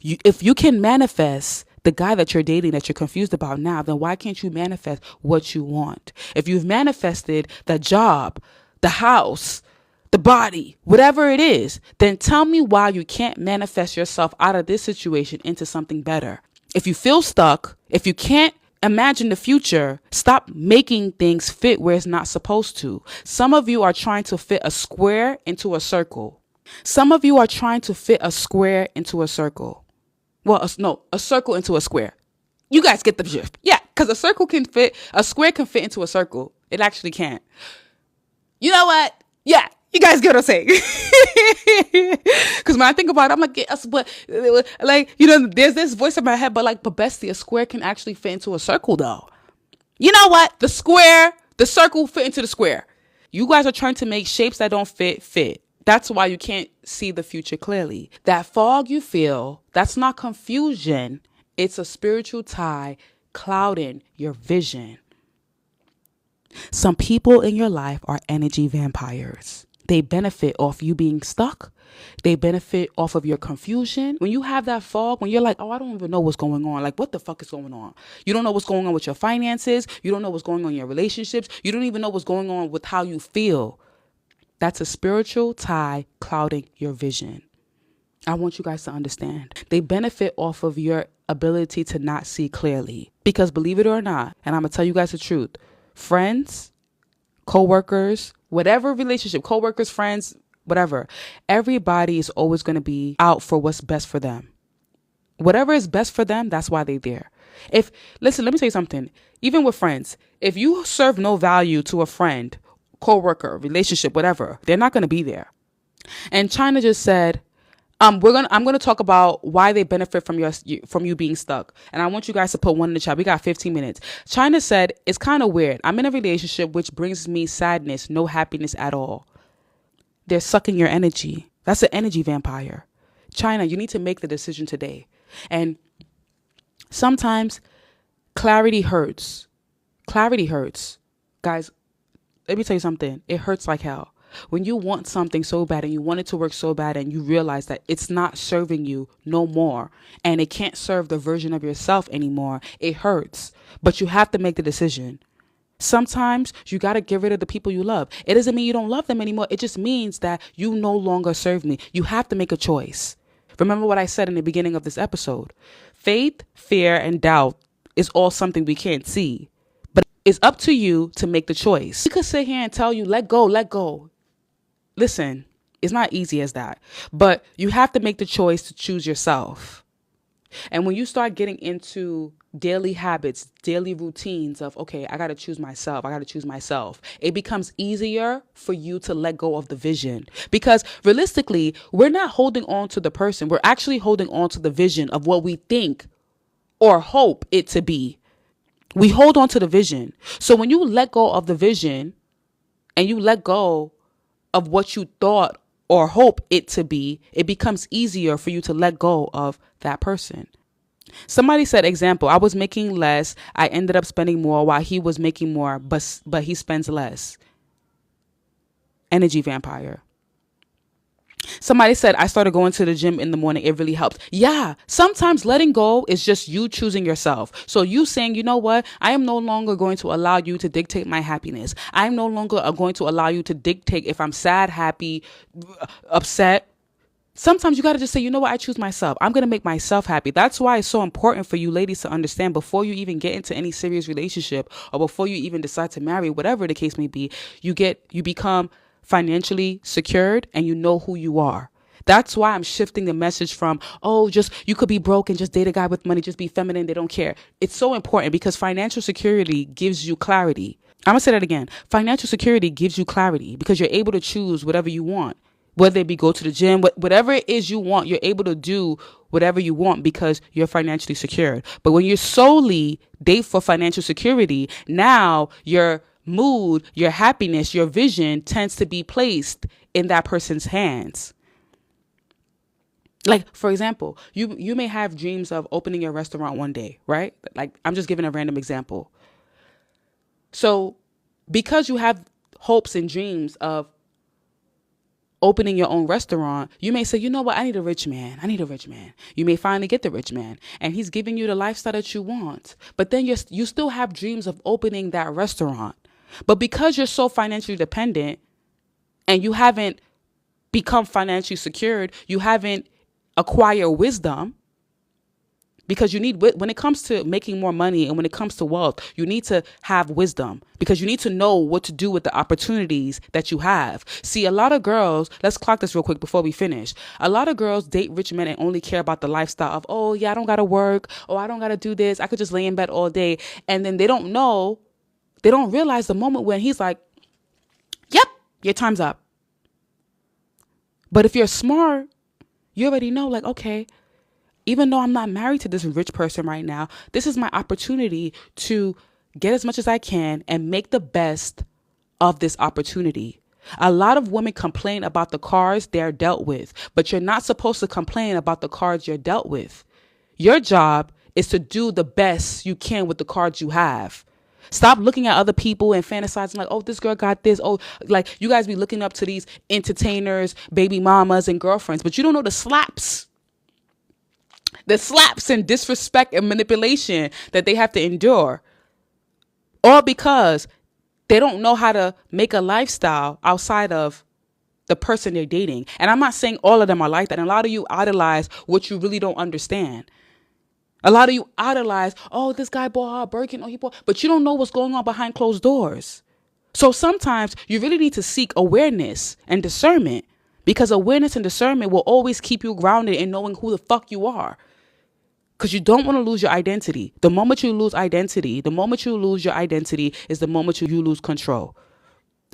If you can manifest the guy that you're dating that you're confused about now, then why can't you manifest what you want? If you've manifested the job, the house, the body, whatever it is, then tell me why you can't manifest yourself out of this situation into something better. If you feel stuck, if you can't Imagine the future. Stop making things fit where it's not supposed to. Some of you are trying to fit a square into a circle. Some of you are trying to fit a square into a circle. Well, no, a circle into a square. You guys get the drift. Yeah, because a square can fit into a circle. It actually can't. You know what? Yeah, you guys get what I'm saying. Because when I think about it, I'm like, yes, but like, there's this voice in my head, but bestie, a square can actually fit into a circle though. You know what? The circle fit into the square. You guys are trying to make shapes that don't fit. That's why you can't see the future clearly. That fog you feel, that's not confusion. It's a spiritual tie clouding your vision. Some people in your life are energy vampires. They benefit off you being stuck. They benefit off of your confusion. When you have that fog, when you're like, oh, I don't even know what's going on. Like, what the fuck is going on? You don't know what's going on with your finances. You don't know what's going on in your relationships. You don't even know what's going on with how you feel. That's a spiritual tie clouding your vision. I want you guys to understand. They benefit off of your ability to not see clearly. Because believe it or not, and I'm going to tell you guys the truth, friends, co-workers, whatever relationship, co-workers, friends, whatever, everybody is always going to be out for what's best for them. Whatever is best for them, that's why they're there. Listen, let me tell you something. Even with friends, if you serve no value to a friend, co-worker, relationship, whatever, they're not going to be there. And China just said, I'm going to talk about why they benefit from you being stuck. And I want you guys to put one in the chat. We got 15 minutes. China said, it's kind of weird. I'm in a relationship which brings me sadness, no happiness at all. They're sucking your energy. That's an energy vampire. China, you need to make the decision today. And sometimes clarity hurts. Clarity hurts. Guys, let me tell you something. It hurts like hell. When you want something so bad and you want it to work so bad and you realize that it's not serving you no more and it can't serve the version of yourself anymore, it hurts. But you have to make the decision. Sometimes you got to get rid of the people you love. It doesn't mean you don't love them anymore. It just means that you no longer serve me. You have to make a choice. Remember what I said in the beginning of this episode. Faith, fear, and doubt is all something we can't see. But it's up to you to make the choice. You could sit here and tell you, let go, let go. Listen, it's not easy as that, but you have to make the choice to choose yourself. And when you start getting into daily habits, daily routines of, okay, I got to choose myself. It becomes easier for you to let go of the vision, because realistically, we're not holding on to the person. We're actually holding on to the vision of what we think or hope it to be. We hold on to the vision. So when you let go of the vision and you let go of what you thought or hope it to be, it becomes easier for you to let go of that person. Somebody said, example, I was making less. I ended up spending more while he was making more, but he spends less. Energy vampire. Somebody said, I started going to the gym in the morning. It really helps. Yeah. Sometimes letting go is just you choosing yourself. So you saying, you know what? I am no longer going to allow you to dictate my happiness. I'm no longer going to allow you to dictate if I'm sad, happy, upset. Sometimes you got to just say, you know what? I choose myself. I'm going to make myself happy. That's why it's so important for you ladies to understand before you even get into any serious relationship or before you even decide to marry, whatever the case may be, you become financially secured and you know who you are. That's why I'm shifting the message from, you could be broke and just date a guy with money, just be feminine, they don't care. It's so important because financial security gives you clarity. I'm going to say that again. Financial security gives you clarity because you're able to choose whatever you want, whether it be go to the gym, whatever it is you want, you're able to do whatever you want because you're financially secured. But when you solely date for financial security, now your mood, your happiness, your vision tends to be placed in that person's hands. Like, for example, you may have dreams of opening your restaurant one day, right? Like, I'm just giving a random example. So because you have hopes and dreams of opening your own restaurant, you may say, you know what? I need a rich man. You may finally get the rich man and he's giving you the lifestyle that you want. But then you still have dreams of opening that restaurant. But because you're so financially dependent and you haven't become financially secured, you haven't acquired wisdom, Because when it comes to making more money and when it comes to wealth, you need to have wisdom because you need to know what to do with the opportunities that you have. See, a lot of girls, let's clock this real quick before we finish. A lot of girls date rich men and only care about the lifestyle of, oh yeah, I don't got to work. Oh, I don't got to do this. I could just lay in bed all day. And then they don't realize the moment when he's like, yep, your time's up. But if you're smart, you already know, like, okay, even though I'm not married to this rich person right now, this is my opportunity to get as much as I can and make the best of this opportunity. A lot of women complain about the cards they're dealt with, but you're not supposed to complain about the cards you're dealt with. Your job is to do the best you can with the cards you have. Stop looking at other people and fantasizing like, oh, this girl got this. Oh, like you guys be looking up to these entertainers, baby mamas and girlfriends, but you don't know the slaps and disrespect and manipulation that they have to endure. All because they don't know how to make a lifestyle outside of the person they're dating. And I'm not saying all of them are like that. And a lot of you idolize what you really don't understand. A lot of you idolize, oh, this guy bought her a Birkin, but you don't know what's going on behind closed doors. So sometimes you really need to seek awareness and discernment, because awareness and discernment will always keep you grounded in knowing who the fuck you are. Because you don't want to lose your identity. The moment you lose your identity is the moment you lose control.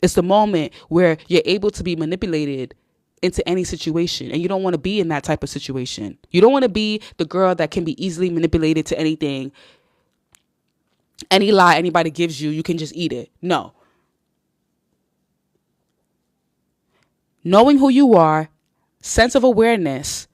It's the moment where you're able to be manipulated into any situation. And you don't want to be in that type of situation. You don't want to be the girl that can be easily manipulated to anything. Any lie anybody gives you, you can just eat it. No. Knowing who you are, sense of awareness,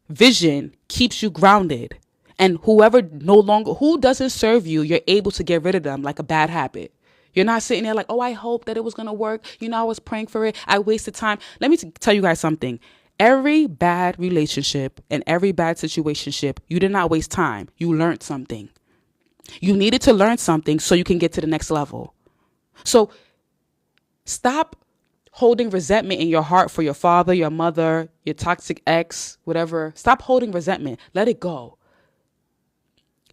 vision keeps you grounded. And who doesn't serve you, you're able to get rid of them like a bad habit. You're not sitting there like, oh, I hope that it was going to work. I was praying for it. I wasted time. Let me tell you guys something. Every bad relationship and every bad situationship, you did not waste time. You learned something. You needed to learn something so you can get to the next level. So stop holding resentment in your heart for your father, your mother, your toxic ex, whatever. Stop holding resentment. Let it go.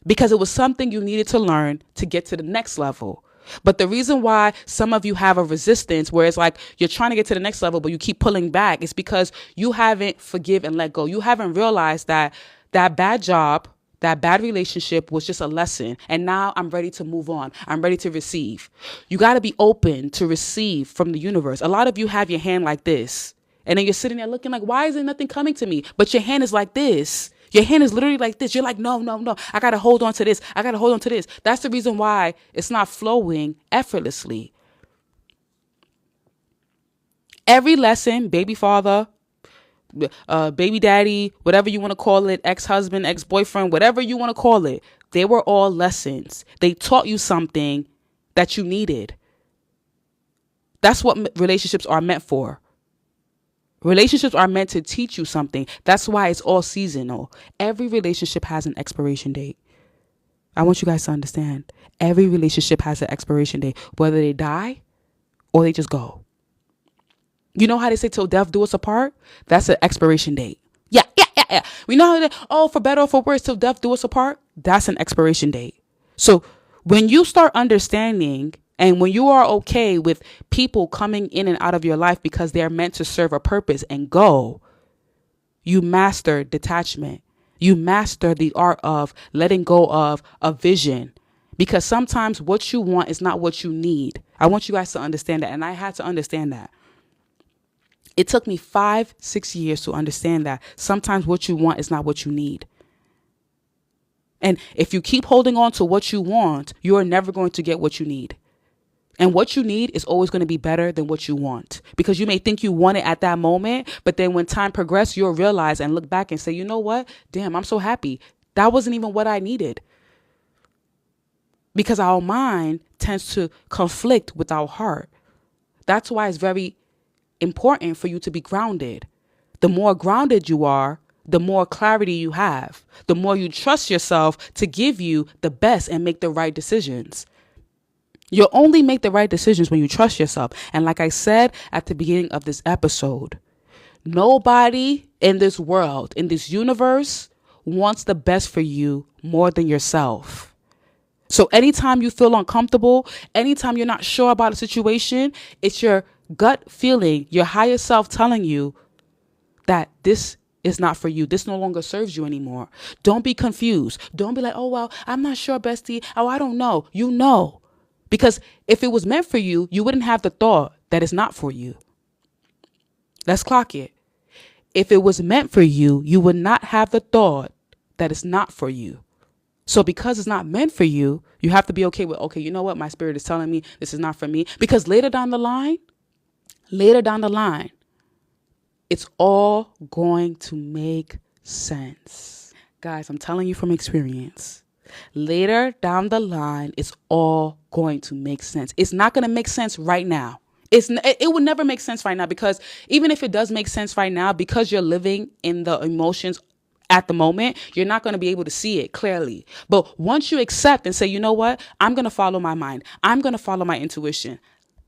Because it was something you needed to learn to get to the next level. But the reason why some of you have a resistance where it's like you're trying to get to the next level, but you keep pulling back, is because you haven't forgive and let go. You haven't realized that bad job, that bad relationship was just a lesson. And now I'm ready to move on. I'm ready to receive. You got to be open to receive from the universe. A lot of you have your hand like this. And then you're sitting there looking like, why isn't nothing coming to me? But your hand is like this. Your hand is literally like this. You're like, no. I got to hold on to this. That's the reason why it's not flowing effortlessly. Every lesson, baby father, baby daddy, whatever you want to call it, ex-husband, ex-boyfriend, whatever you want to call it, they were all lessons. They taught you something that you needed. That's what relationships are meant for. Relationships are meant to teach you something. That's why it's all seasonal. Every relationship has an expiration date. I want you guys to understand. Every relationship has an expiration date, whether they die or they just go. You know how they say till death do us apart? That's an expiration date. Yeah. We know how for better or for worse, till death do us apart. That's an expiration date. So when you start understanding, and when you are okay with people coming in and out of your life because they're meant to serve a purpose and go, you master detachment. You master the art of letting go of a vision, because sometimes what you want is not what you need. I want you guys to understand that. And I had to understand that. It took me 5-6 years to understand that sometimes what you want is not what you need. And if you keep holding on to what you want, you are never going to get what you need. And what you need is always going to be better than what you want, because you may think you want it at that moment, but then when time progresses, you'll realize and look back and say, you know what? Damn, I'm so happy. That wasn't even what I needed. Because our mind tends to conflict with our heart. That's why it's very important for you to be grounded. The more grounded you are, the more clarity you have, the more you trust yourself to give you the best and make the right decisions. You'll only make the right decisions when you trust yourself. And like I said at the beginning of this episode, nobody in this world, in this universe, wants the best for you more than yourself. So anytime you feel uncomfortable, anytime you're not sure about a situation, it's your gut feeling, your higher self telling you that this is not for you. This no longer serves you anymore. Don't be confused. Don't be like, oh, well, I'm not sure, bestie. Oh, I don't know. You know. Because if it was meant for you, you wouldn't have the thought that it's not for you. Let's clock it. If it was meant for you, you would not have the thought that it's not for you. So because it's not meant for you, you have to be okay with, okay, you know what? My spirit is telling me this is not for me. Because later down the line, it's all going to make sense. Guys, I'm telling you from experience. Later down the line, it's all going to make sense. It's not going to make sense right now. It would never make sense right now, because even if it does make sense right now, because you're living in the emotions at the moment, you're not going to be able to see it clearly. But once you accept and say, you know what, I'm going to follow my mind. I'm going to follow my intuition.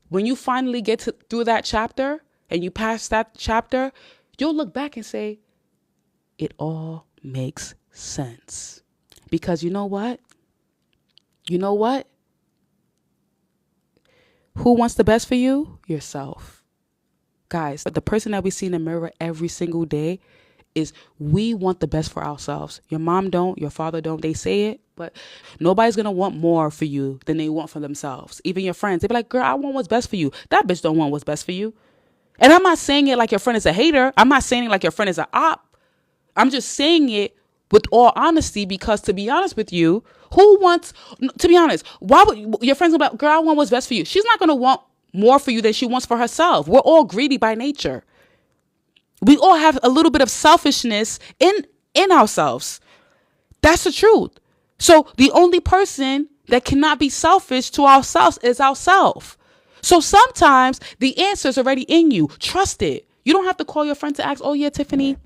When you finally get through that chapter and you pass that chapter, you'll look back and say, it all makes sense. Because you know what? Who wants the best for you? Yourself. Guys, the person that we see in the mirror every single day is we want the best for ourselves. Your mom don't, your father don't. They say it, but nobody's going to want more for you than they want for themselves. Even your friends, they be like, girl, I want what's best for you. That bitch don't want what's best for you. And I'm not saying it like your friend is a hater. I'm not saying it like your friend is an op. I'm just saying it with all honesty, because to be honest with you, to be honest, why would your friends be like, girl, I want what's best for you? She's not going to want more for you than she wants for herself. We're all greedy by nature. We all have a little bit of selfishness in ourselves. That's the truth. So the only person that cannot be selfish to ourselves is ourselves. So sometimes the answer is already in you. Trust it. You don't have to call your friend to ask, oh yeah, Tiffany,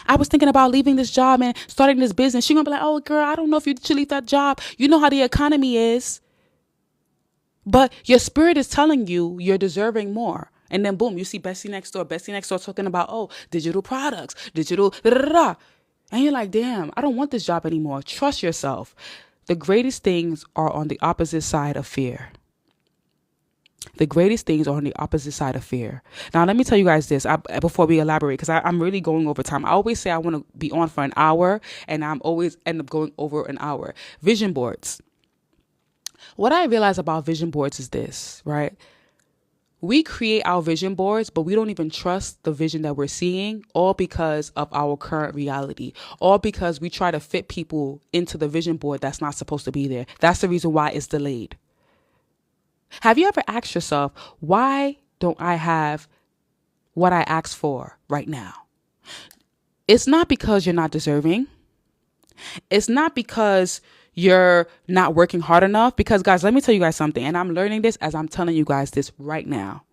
I was thinking about leaving this job and starting this business. She's going to be like, oh girl, I don't know if you should leave that job. You know how the economy is. But your spirit is telling you you're deserving more. And then boom, you see Bestie next door talking about, oh, digital products, digital, da, da, da, da. And you're like, damn, I don't want this job anymore. Trust yourself. The greatest things are on the opposite side of fear. The greatest things are on the opposite side of fear. Now, let me tell you guys this before we elaborate, because I'm really going over time. I always say I want to be on for an hour, and I'm always end up going over an hour. Vision boards. What I realize about vision boards is this, right? We create our vision boards, but we don't even trust the vision that we're seeing, all because of our current reality, all because we try to fit people into the vision board that's not supposed to be there. That's the reason why it's delayed. Have you ever asked yourself, why don't I have what I asked for right now? It's not because you're not deserving. It's not because you're not working hard enough. Because guys, let me tell you guys something. And I'm learning this as I'm telling you guys this right now.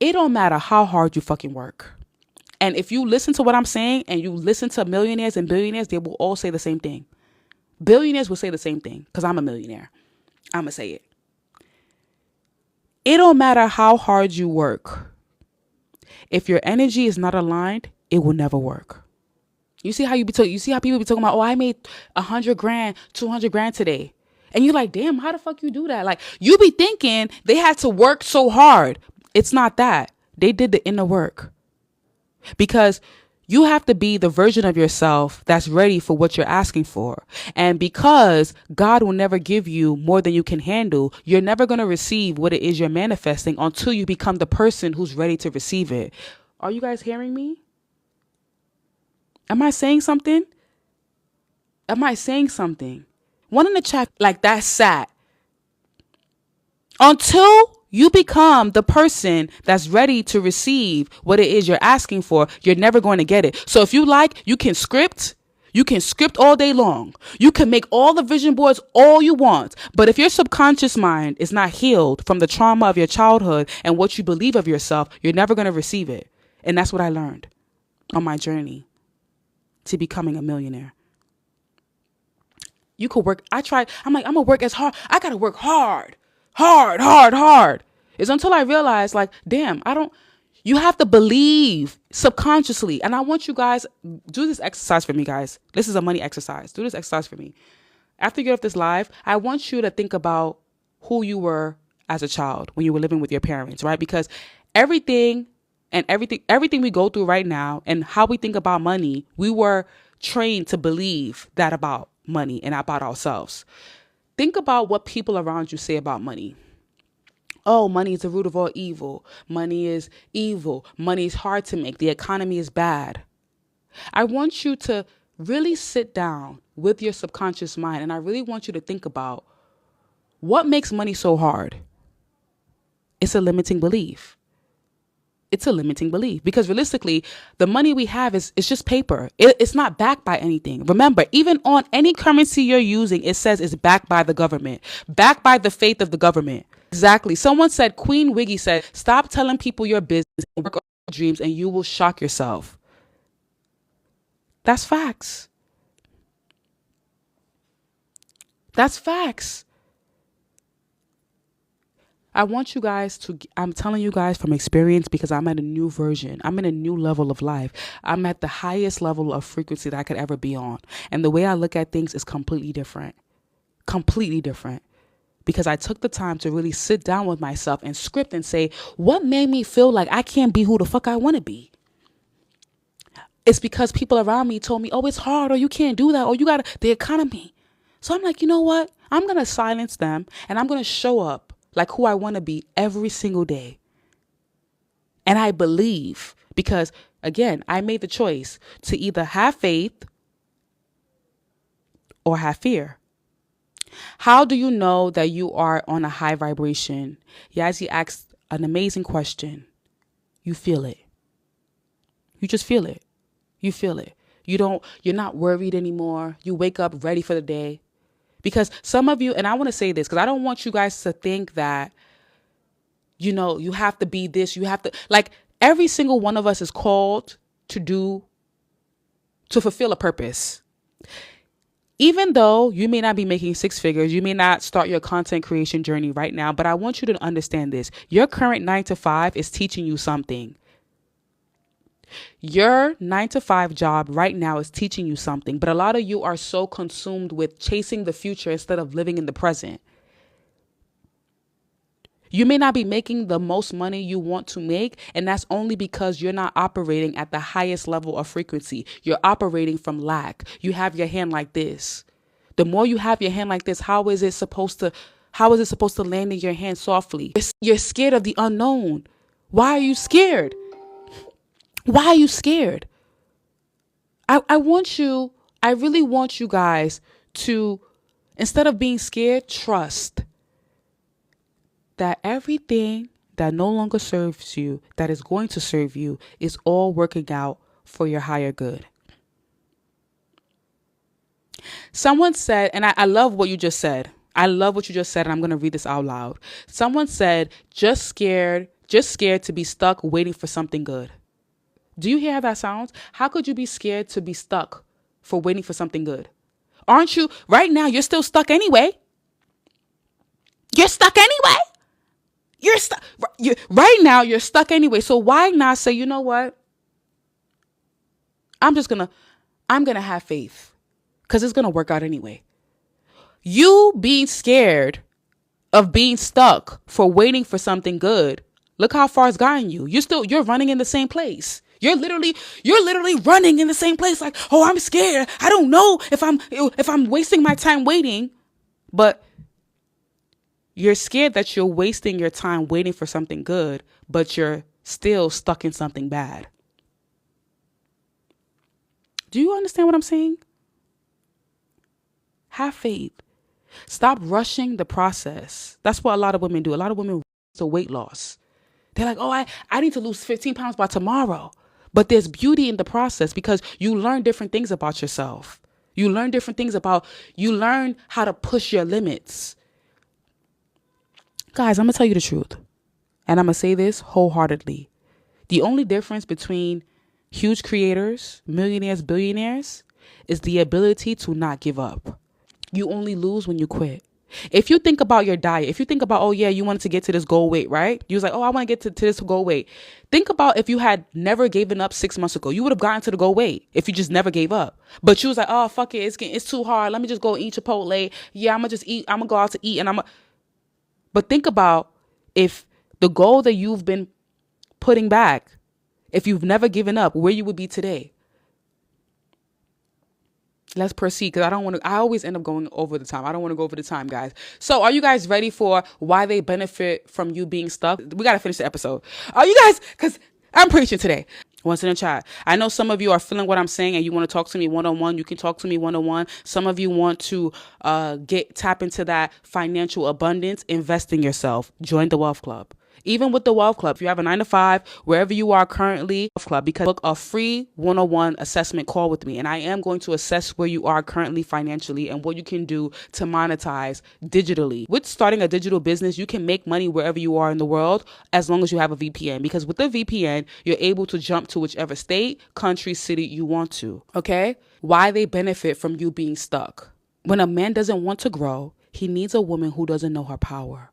It don't matter how hard you fucking work. And if you listen to what I'm saying and you listen to millionaires and billionaires, they will all say the same thing. Billionaires will say the same thing, because I'm a millionaire. I'm going to say it. It don't matter how hard you work. If your energy is not aligned, it will never work. You see how people be talking about, oh, I made 100 grand, 200 grand today. And you're like, damn, how the fuck you do that? Like, you be thinking they had to work so hard. It's not that. They did the inner work. Because you have to be the version of yourself that's ready for what you're asking for. And because God will never give you more than you can handle, you're never going to receive what it is you're manifesting until you become the person who's ready to receive it. Are you guys hearing me? Am I saying something? One in the chat, like, that's sad. Until you become the person that's ready to receive what it is you're asking for, you're never going to get it. So if you like, you can script all day long. You can make all the vision boards all you want. But if your subconscious mind is not healed from the trauma of your childhood and what you believe of yourself, you're never going to receive it. And that's what I learned on my journey to becoming a millionaire. You could work. I'm like, I'm going to work as hard. I got to work hard. It's until I realized, like, damn, You have to believe subconsciously. And I want you guys, do this exercise for me, guys. This is a money exercise. Do this exercise for me. After you get off this live, I want you to think about who you were as a child when you were living with your parents, right? Because everything we go through right now and how we think about money, we were trained to believe that about money and about ourselves. Think about what people around you say about money. Oh, money is the root of all evil. Money is evil. Money is hard to make. The economy is bad. I want you to really sit down with your subconscious mind, and I really want you to think about what makes money so hard. It's a limiting belief. It's a limiting belief because realistically, the money we have is just paper. It's not backed by anything. Remember, even on any currency you're using, it says it's backed by the government, backed by the faith of the government. Exactly. Someone said, Queen Wiggy said, stop telling people your business and work on your dreams and you will shock yourself. That's facts. That's facts. I want you guys to, I'm telling you guys from experience because I'm at a new version. I'm in a new level of life. I'm at the highest level of frequency that I could ever be on. And the way I look at things is completely different. Completely different. Because I took the time to really sit down with myself and script and say, what made me feel like I can't be who the fuck I want to be? It's because people around me told me, oh, it's hard, or you can't do that, or you got the economy. So I'm like, you know what? I'm going to silence them and I'm going to show up like who I want to be every single day. And I believe because, again, I made the choice to either have faith or have fear. How do you know that you are on a high vibration? Yazzie asked an amazing question. You feel it. You just feel it. You feel it. You're not worried anymore. You wake up ready for the day. Because some of you, and I want to say this, because I don't want you guys to think that, you have to be this, you have to, like, every single one of us is called to fulfill a purpose. Even though you may not be making six figures, you may not start your content creation journey right now, but I want you to understand this. Your current 9-to-5 is teaching you something. Your 9-to-5 job right now is teaching you something, but a lot of you are so consumed with chasing the future instead of living in the present. You may not be making the most money you want to make, and that's only because you're not operating at the highest level of frequency. You're operating from lack. You have your hand like this. The more you have your hand like this, how is it supposed to land in your hand softly? You're scared of the unknown. Why are you scared? Why are you scared? I really want you guys to, instead of being scared, trust that everything that no longer serves you, that is going to serve you, is all working out for your higher good. Someone said, and I love what you just said. I love what you just said, and I'm going to read this out loud. Someone said, just scared to be stuck waiting for something good. Do you hear how that sounds? How could you be scared to be stuck for waiting for something good? Aren't you? Right now, you're still stuck anyway. You're stuck anyway. You're stuck. Right now, you're stuck anyway. So why not say, you know what? I'm going to have faith because it's going to work out anyway. You being scared of being stuck for waiting for something good. Look how far it's gotten you. You're running in the same place. You're literally running in the same place. Like, oh, I'm scared. I don't know if I'm wasting my time waiting, but you're scared that you're wasting your time waiting for something good, but you're still stuck in something bad. Do you understand what I'm saying? Have faith. Stop rushing the process. That's what a lot of women do. A lot of women rush to weight loss. They're like, oh, I need to lose 15 pounds by tomorrow. But there's beauty in the process because you learn different things about yourself. You learn how to push your limits. Guys, I'm going to tell you the truth. And I'm going to say this wholeheartedly. The only difference between huge creators, millionaires, billionaires, is the ability to not give up. You only lose when you quit. If you think about your diet, if you think about, oh yeah, you wanted to get to this goal weight, right? You was like, oh, I want to get to this goal weight. Think about if you had never given up 6 months ago, you would have gotten to the goal weight if you just never gave up. But you was like, oh, fuck it. It's too hard. Let me just go eat Chipotle. Yeah, I'm going to just eat. I'm going to go out to eat. But think about if the goal that you've been putting back, if you've never given up, where you would be today. Let's proceed, because I always end up going over the time. I don't want to go over the time, guys. So are you guys ready for why they benefit from you being stuck? We got to finish the episode. Are you guys, because I'm preaching today. Once in the chat. I know some of you are feeling what I'm saying and you want to talk to me one-on-one. You can talk to me one-on-one. Some of you want to tap into that financial abundance. Invest in yourself. Join the Wealth Club. Even with the Wealth Club, if you have a 9-to-5, wherever you are currently, Wealth Club, because book a free 101 assessment call with me. And I am going to assess where you are currently financially and what you can do to monetize digitally. With starting a digital business, you can make money wherever you are in the world as long as you have a VPN. Because with the VPN, you're able to jump to whichever state, country, city you want to. Okay? Why they benefit from you being stuck. When a man doesn't want to grow, he needs a woman who doesn't know her power.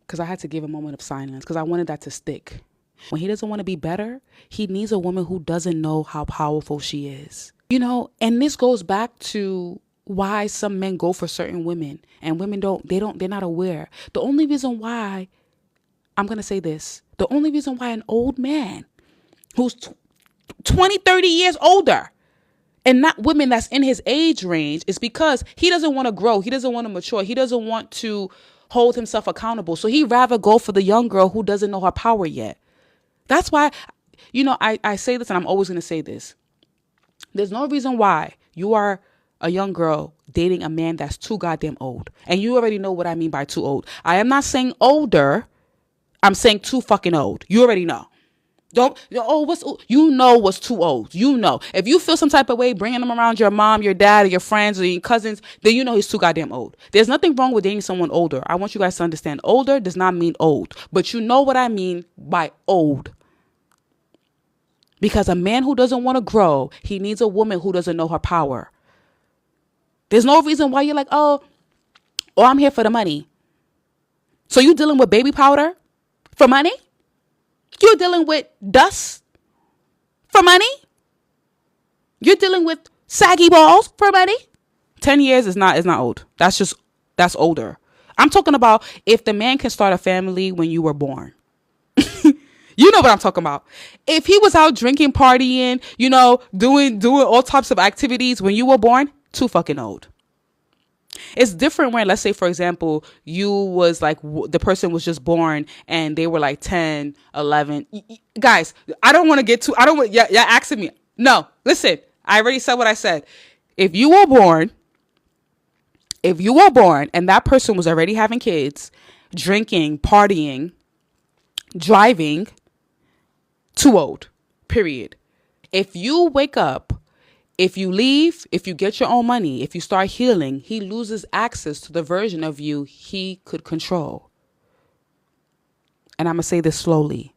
Because I had to give a moment of silence because I wanted that to stick. When he doesn't want to be better, he needs a woman who doesn't know how powerful she is. You know, and this goes back to why some men go for certain women and women they're not aware. The only reason why, I'm going to say this, the only reason why an old man who's 20, 30 years older and not women that's in his age range is because he doesn't want to grow. He doesn't want to mature. He doesn't want to hold himself accountable. So he'd rather go for the young girl who doesn't know her power yet. That's why, you know, I say this and I'm always going to say this. There's no reason why you are a young girl dating a man that's too goddamn old. And you already know what I mean by too old. I am not saying older. I'm saying too fucking old. You already know. You know what's too old. You know. If you feel some type of way bringing him around your mom, your dad, or your friends, or your cousins, then you know he's too goddamn old. There's nothing wrong with dating someone older. I want you guys to understand. Older does not mean old. But you know what I mean by old. Because a man who doesn't want to grow, he needs a woman who doesn't know her power. There's no reason why you're like, oh, I'm here for the money. So you dealing with baby powder for money? You're dealing with dust for money? You're dealing with saggy balls for money? 10 years is not old. That's older. I'm talking about if the man can start a family when you were born. You know what I'm talking about. If he was out drinking, partying, you know, doing all types of activities when you were born, too fucking old. It's different when, let's say, for example, you was like, the person was just born and they were like 10, 11. Guys, I don't want to get too, y'all asking me. No, listen, I already said what I said. If you were born and that person was already having kids, drinking, partying, driving, too old, period. If you wake up, if you leave, if you get your own money, if you start healing, he loses access to the version of you he could control. And I'm going to say this slowly.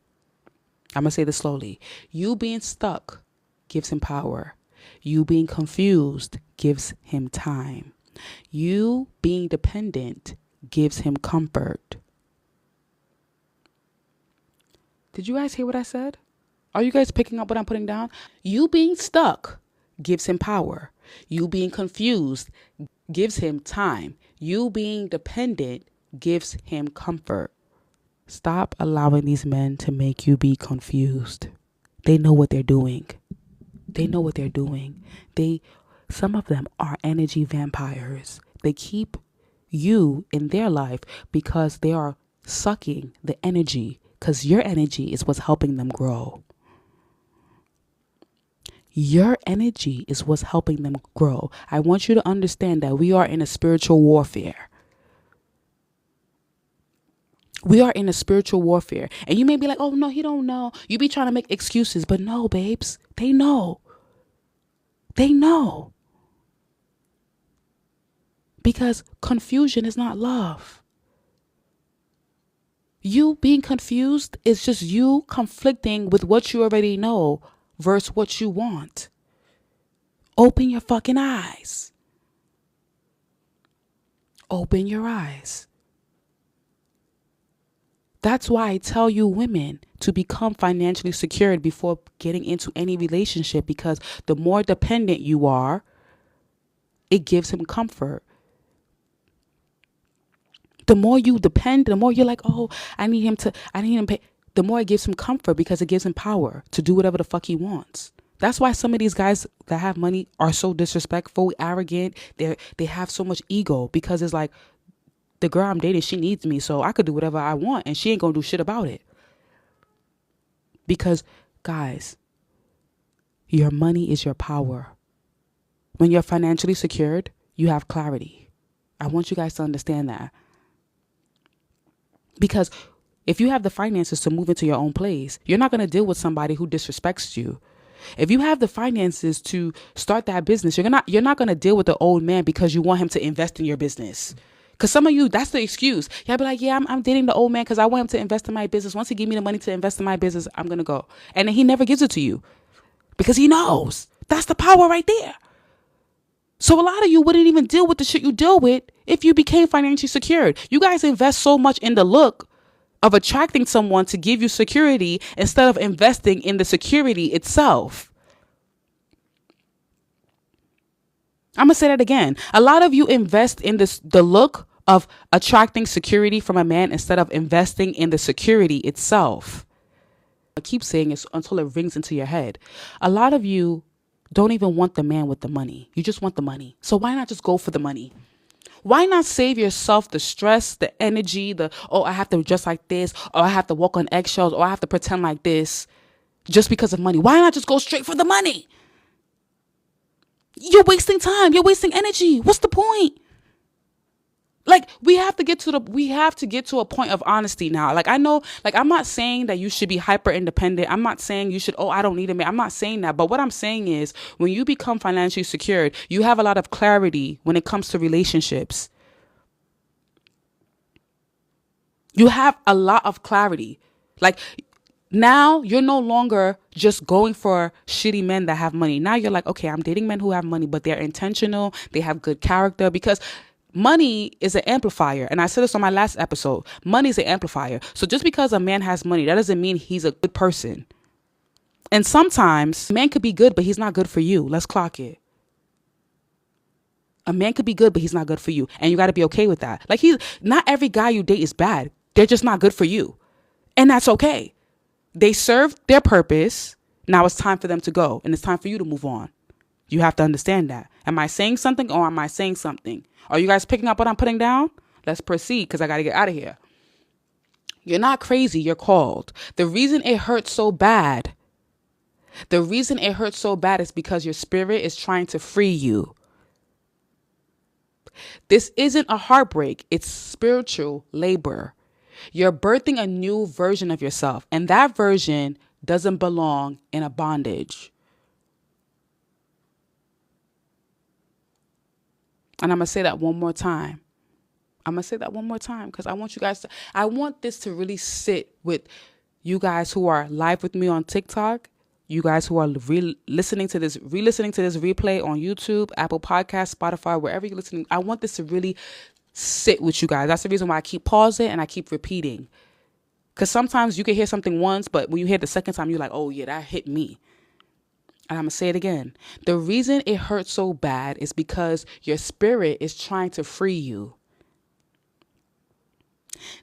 You being stuck gives him power. You being confused gives him time. You being dependent gives him comfort. Did you guys hear what I said? Are you guys picking up what I'm putting down? You being stuck gives him power. You being confused gives him time. You being dependent gives him comfort. Stop allowing these men to make you be confused. They know what they're doing. Some of them are energy vampires. They keep you in their life because they are sucking the energy, because your energy is what's helping them grow. Your energy is what's helping them grow. I want you to understand that we are in a spiritual warfare. We are in a spiritual warfare. And you may be like, oh, no, he don't know. You be trying to make excuses. But no, babes, they know. Because confusion is not love. You being confused is just you conflicting with what you already know versus what you want. Open your fucking eyes. Open your eyes. That's why I tell you women to become financially secured before getting into any relationship, because the more dependent you are, it gives him comfort. The more you depend, the more you're like, oh, I need him to pay. The more it gives him comfort because it gives him power to do whatever the fuck he wants. That's why some of these guys that have money are so disrespectful, arrogant. They have so much ego because it's like, the girl I'm dating, she needs me, so I could do whatever I want and she ain't gonna do shit about it. Because, guys, your money is your power. When you're financially secured, you have clarity. I want you guys to understand that. Because if you have the finances to move into your own place, you're not going to deal with somebody who disrespects you. If you have the finances to start that business, you're not going to deal with the old man because you want him to invest in your business. Because some of you, that's the excuse. Y'all be like, yeah, I'm dating the old man because I want him to invest in my business. Once he give me the money to invest in my business, I'm going to go. And then he never gives it to you because he knows. That's the power right there. So a lot of you wouldn't even deal with the shit you deal with if you became financially secured. You guys invest so much in the look of attracting someone to give you security instead of investing in the security itself. I'm going to say that again. A lot of you invest in the look of attracting security from a man instead of investing in the security itself. I keep saying it until it rings into your head. A lot of you don't even want the man with the money. You just want the money. So why not just go for the money? Why not save yourself the stress, the energy, I have to dress like this, or I have to walk on eggshells, or I have to pretend like this just because of money? Why not just go straight for the money? You're wasting time. You're wasting energy. What's the point? Like, we have to get to a point of honesty now. Like, I know, like, I'm not saying that you should be hyper independent. I'm not saying you should, I don't need a man. I'm not saying that. But what I'm saying is, when you become financially secured, you have a lot of clarity when it comes to relationships. You have a lot of clarity. Like, now you're no longer just going for shitty men that have money. Now you're like, okay, I'm dating men who have money, but they're intentional. They have good character, because money is an amplifier. And I said this on my last episode. Money is an amplifier. So just because a man has money, that doesn't mean he's a good person. And sometimes a man could be good, but he's not good for you. Let's clock it. A man could be good, but he's not good for you. And you got to be okay with that. Like, not every guy you date is bad. They're just not good for you. And that's okay. They served their purpose. Now it's time for them to go. And it's time for you to move on. You have to understand that. Am I saying something, or am I saying something? Are you guys picking up what I'm putting down? Let's proceed, because I got to get out of here. You're not crazy. You're called. The reason it hurts so bad is because your spirit is trying to free you. This isn't a heartbreak. It's spiritual labor. You're birthing a new version of yourself, and that version doesn't belong in a bondage. And I'm going to say that one more time. Because I want this to really sit with you guys who are live with me on TikTok, you guys who are listening to this replay on YouTube, Apple Podcasts, Spotify, wherever you're listening. I want this to really sit with you guys. That's the reason why I keep pausing and I keep repeating. Because sometimes you can hear something once, but when you hear it the second time, you're like, oh yeah, that hit me. And I'm going to say it again. The reason it hurts so bad is because your spirit is trying to free you.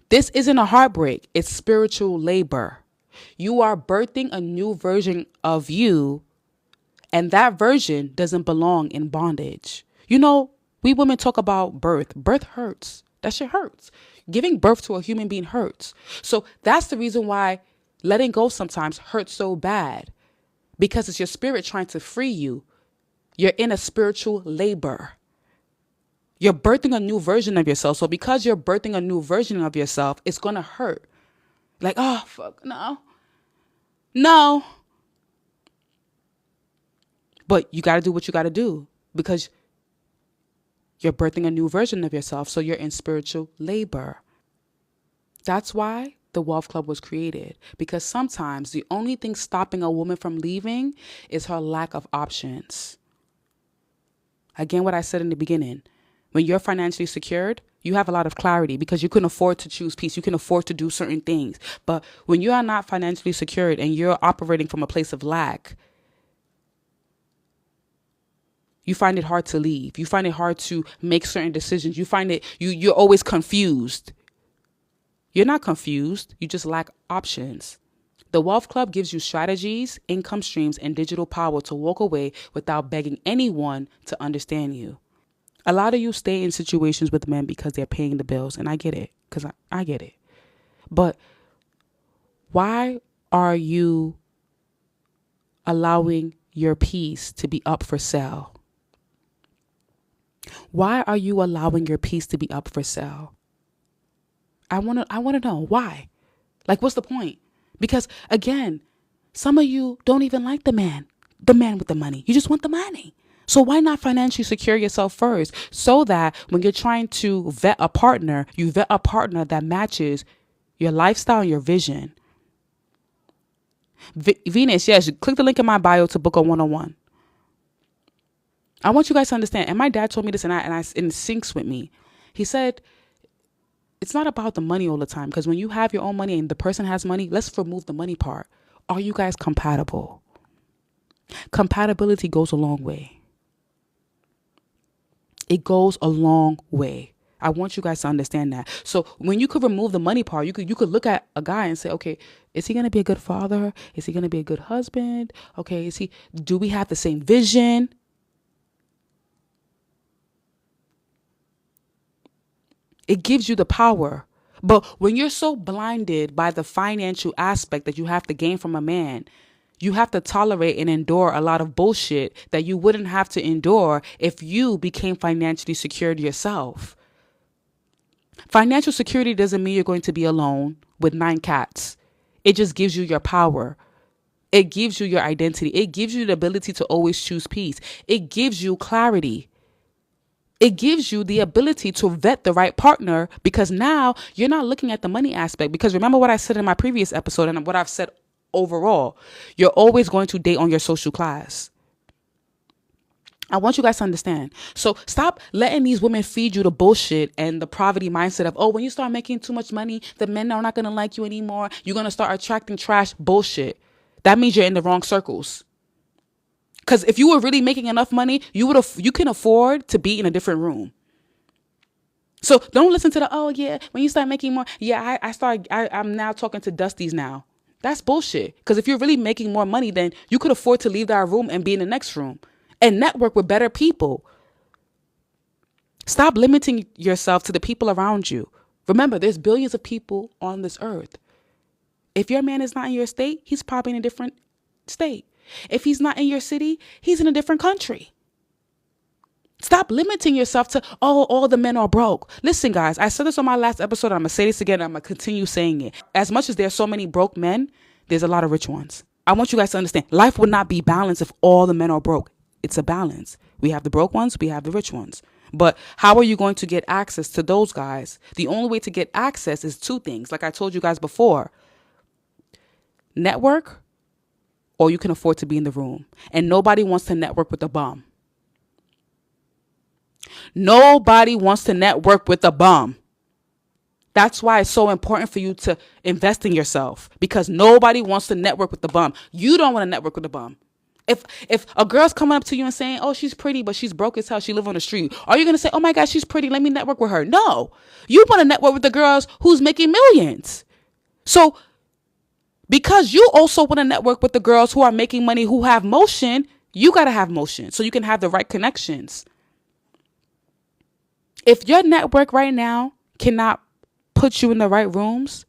This isn't a heartbreak. It's spiritual labor. You are birthing a new version of you, and that version doesn't belong in bondage. You know, we women talk about birth. Birth hurts. That shit hurts. Giving birth to a human being hurts. So that's the reason why letting go sometimes hurts so bad. Because it's your spirit trying to free you. You're in a spiritual labor. You're birthing a new version of yourself. So because you're birthing a new version of yourself, it's going to hurt. Like, oh, fuck, no. But you got to do what you got to do, because you're birthing a new version of yourself. So you're in spiritual labor. That's why the Wealth Club was created. Because sometimes the only thing stopping a woman from leaving is her lack of options. Again, what I said in the beginning, when you're financially secured, you have a lot of clarity because you can afford to choose peace. You can afford to do certain things. But when you are not financially secured and you're operating from a place of lack, you find it hard to leave. You find it hard to make certain decisions. You find it, you're always confused. You're not confused. You just lack options. The Wealth Club gives you strategies, income streams, and digital power to walk away without begging anyone to understand you. A lot of you stay in situations with men because they're paying the bills. And I get it, because I get it. But why are you allowing your peace to be up for sale? Why are you allowing your peace to be up for sale? I want to know why. Like, what's the point? Because again, some of you don't even like the man with the money. You just want the money. So why not financially secure yourself first so that when you're trying to vet a partner, you vet a partner that matches your lifestyle and your vision. Venus, yes, click the link in my bio to book a one-on-one. I want you guys to understand, and my dad told me this and it syncs with me. He said, it's not about the money all the time, because when you have your own money and the person has money, let's remove the money part. Are you guys compatible? Compatibility goes a long way. It goes a long way. I want you guys to understand that. So when you could remove the money part, you could look at a guy and say, okay, is he going to be a good father? Is he going to be a good husband? Okay, do we have the same vision? It gives you the power. But when you're so blinded by the financial aspect that you have to gain from a man, you have to tolerate and endure a lot of bullshit that you wouldn't have to endure if you became financially secured yourself. Financial security doesn't mean you're going to be alone with 9 cats. It just gives you your power. It gives you your identity. It gives you the ability to always choose peace. It gives you clarity. It gives you the ability to vet the right partner, because now you're not looking at the money aspect. Because remember what I said in my previous episode and what I've said overall, you're always going to date on your social class. I want you guys to understand. So stop letting these women feed you the bullshit and the poverty mindset of, oh, when you start making too much money, the men are not going to like you anymore. You're going to start attracting trash. Bullshit. That means you're in the wrong circles. Because if you were really making enough money, you can afford to be in a different room. So don't listen to oh yeah, when you start making more, yeah, I'm now talking to Dusties now. That's bullshit. Because if you're really making more money, then you could afford to leave that room and be in the next room and network with better people. Stop limiting yourself to the people around you. Remember, there's billions of people on this earth. If your man is not in your state, he's probably in a different state. If he's not in your city, he's in a different country. Stop limiting yourself to, oh, all the men are broke. Listen, guys, I said this on my last episode. I'm going to say this again. I'm going to continue saying it. As much as there's so many broke men, there's a lot of rich ones. I want you guys to understand, life would not be balanced if all the men are broke. It's a balance. We have the broke ones. We have the rich ones. But how are you going to get access to those guys? The only way to get access is 2 things. Like I told you guys before, network, or you can afford to be in the room. And nobody wants to network with a bum. Nobody wants to network with a bum. That's why it's so important for you to invest in yourself, because nobody wants to network with the bum. You don't want to network with the bum. If a girl's coming up to you and saying, oh, she's pretty, but she's broke as hell, she live on the street, are you going to say, oh my God, she's pretty, let me network with her? No, you want to network with the girls who's making millions. So because you also want to network with the girls who are making money, who have motion, you got to have motion so you can have the right connections. If your network right now cannot put you in the right rooms,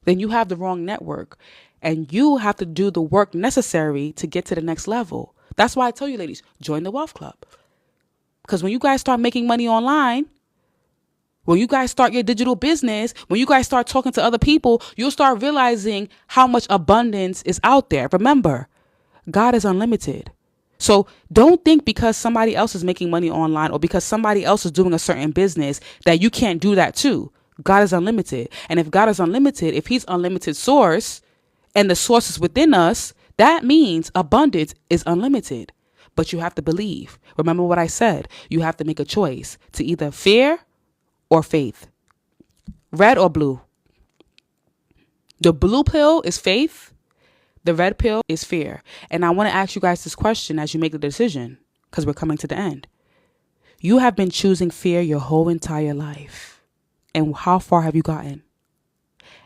then you have the wrong network. And you have to do the work necessary to get to the next level. That's why I tell you, ladies, join the Wealth Club. Because when you guys start making money online, when you guys start your digital business, when you guys start talking to other people, you'll start realizing how much abundance is out there. Remember, God is unlimited. So don't think because somebody else is making money online or because somebody else is doing a certain business that you can't do that too. God is unlimited. And if God is unlimited, if he's unlimited source and the source is within us, that means abundance is unlimited. But you have to believe. Remember what I said. You have to make a choice to either fear or faith. Red or blue. The blue pill is faith. The red pill is fear. And I want to ask you guys this question as you make the decision, because we're coming to the end. You have been choosing fear your whole entire life. And how far have you gotten?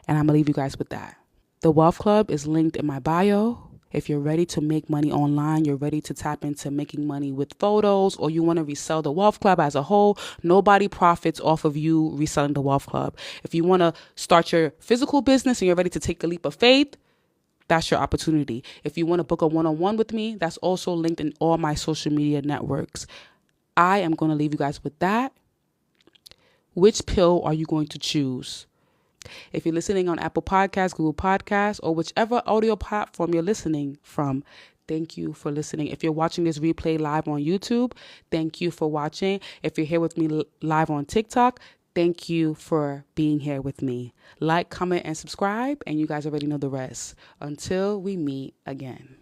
And I'm going to leave you guys with that. The Wealth Club is linked in my bio. If you're ready to make money online, you're ready to tap into making money with photos, or you want to resell the Wealth Club as a whole, nobody profits off of you reselling the Wealth Club. If you want to start your physical business and you're ready to take a leap of faith, that's your opportunity. If you want to book a one-on-one with me, that's also linked in all my social media networks. I am going to leave you guys with that. Which pill are you going to choose? If you're listening on Apple Podcasts, Google Podcasts, or whichever audio platform you're listening from, thank you for listening. If you're watching this replay live on YouTube, thank you for watching. If you're here with me live on TikTok, thank you for being here with me. Like, comment, and subscribe, and you guys already know the rest. Until we meet again.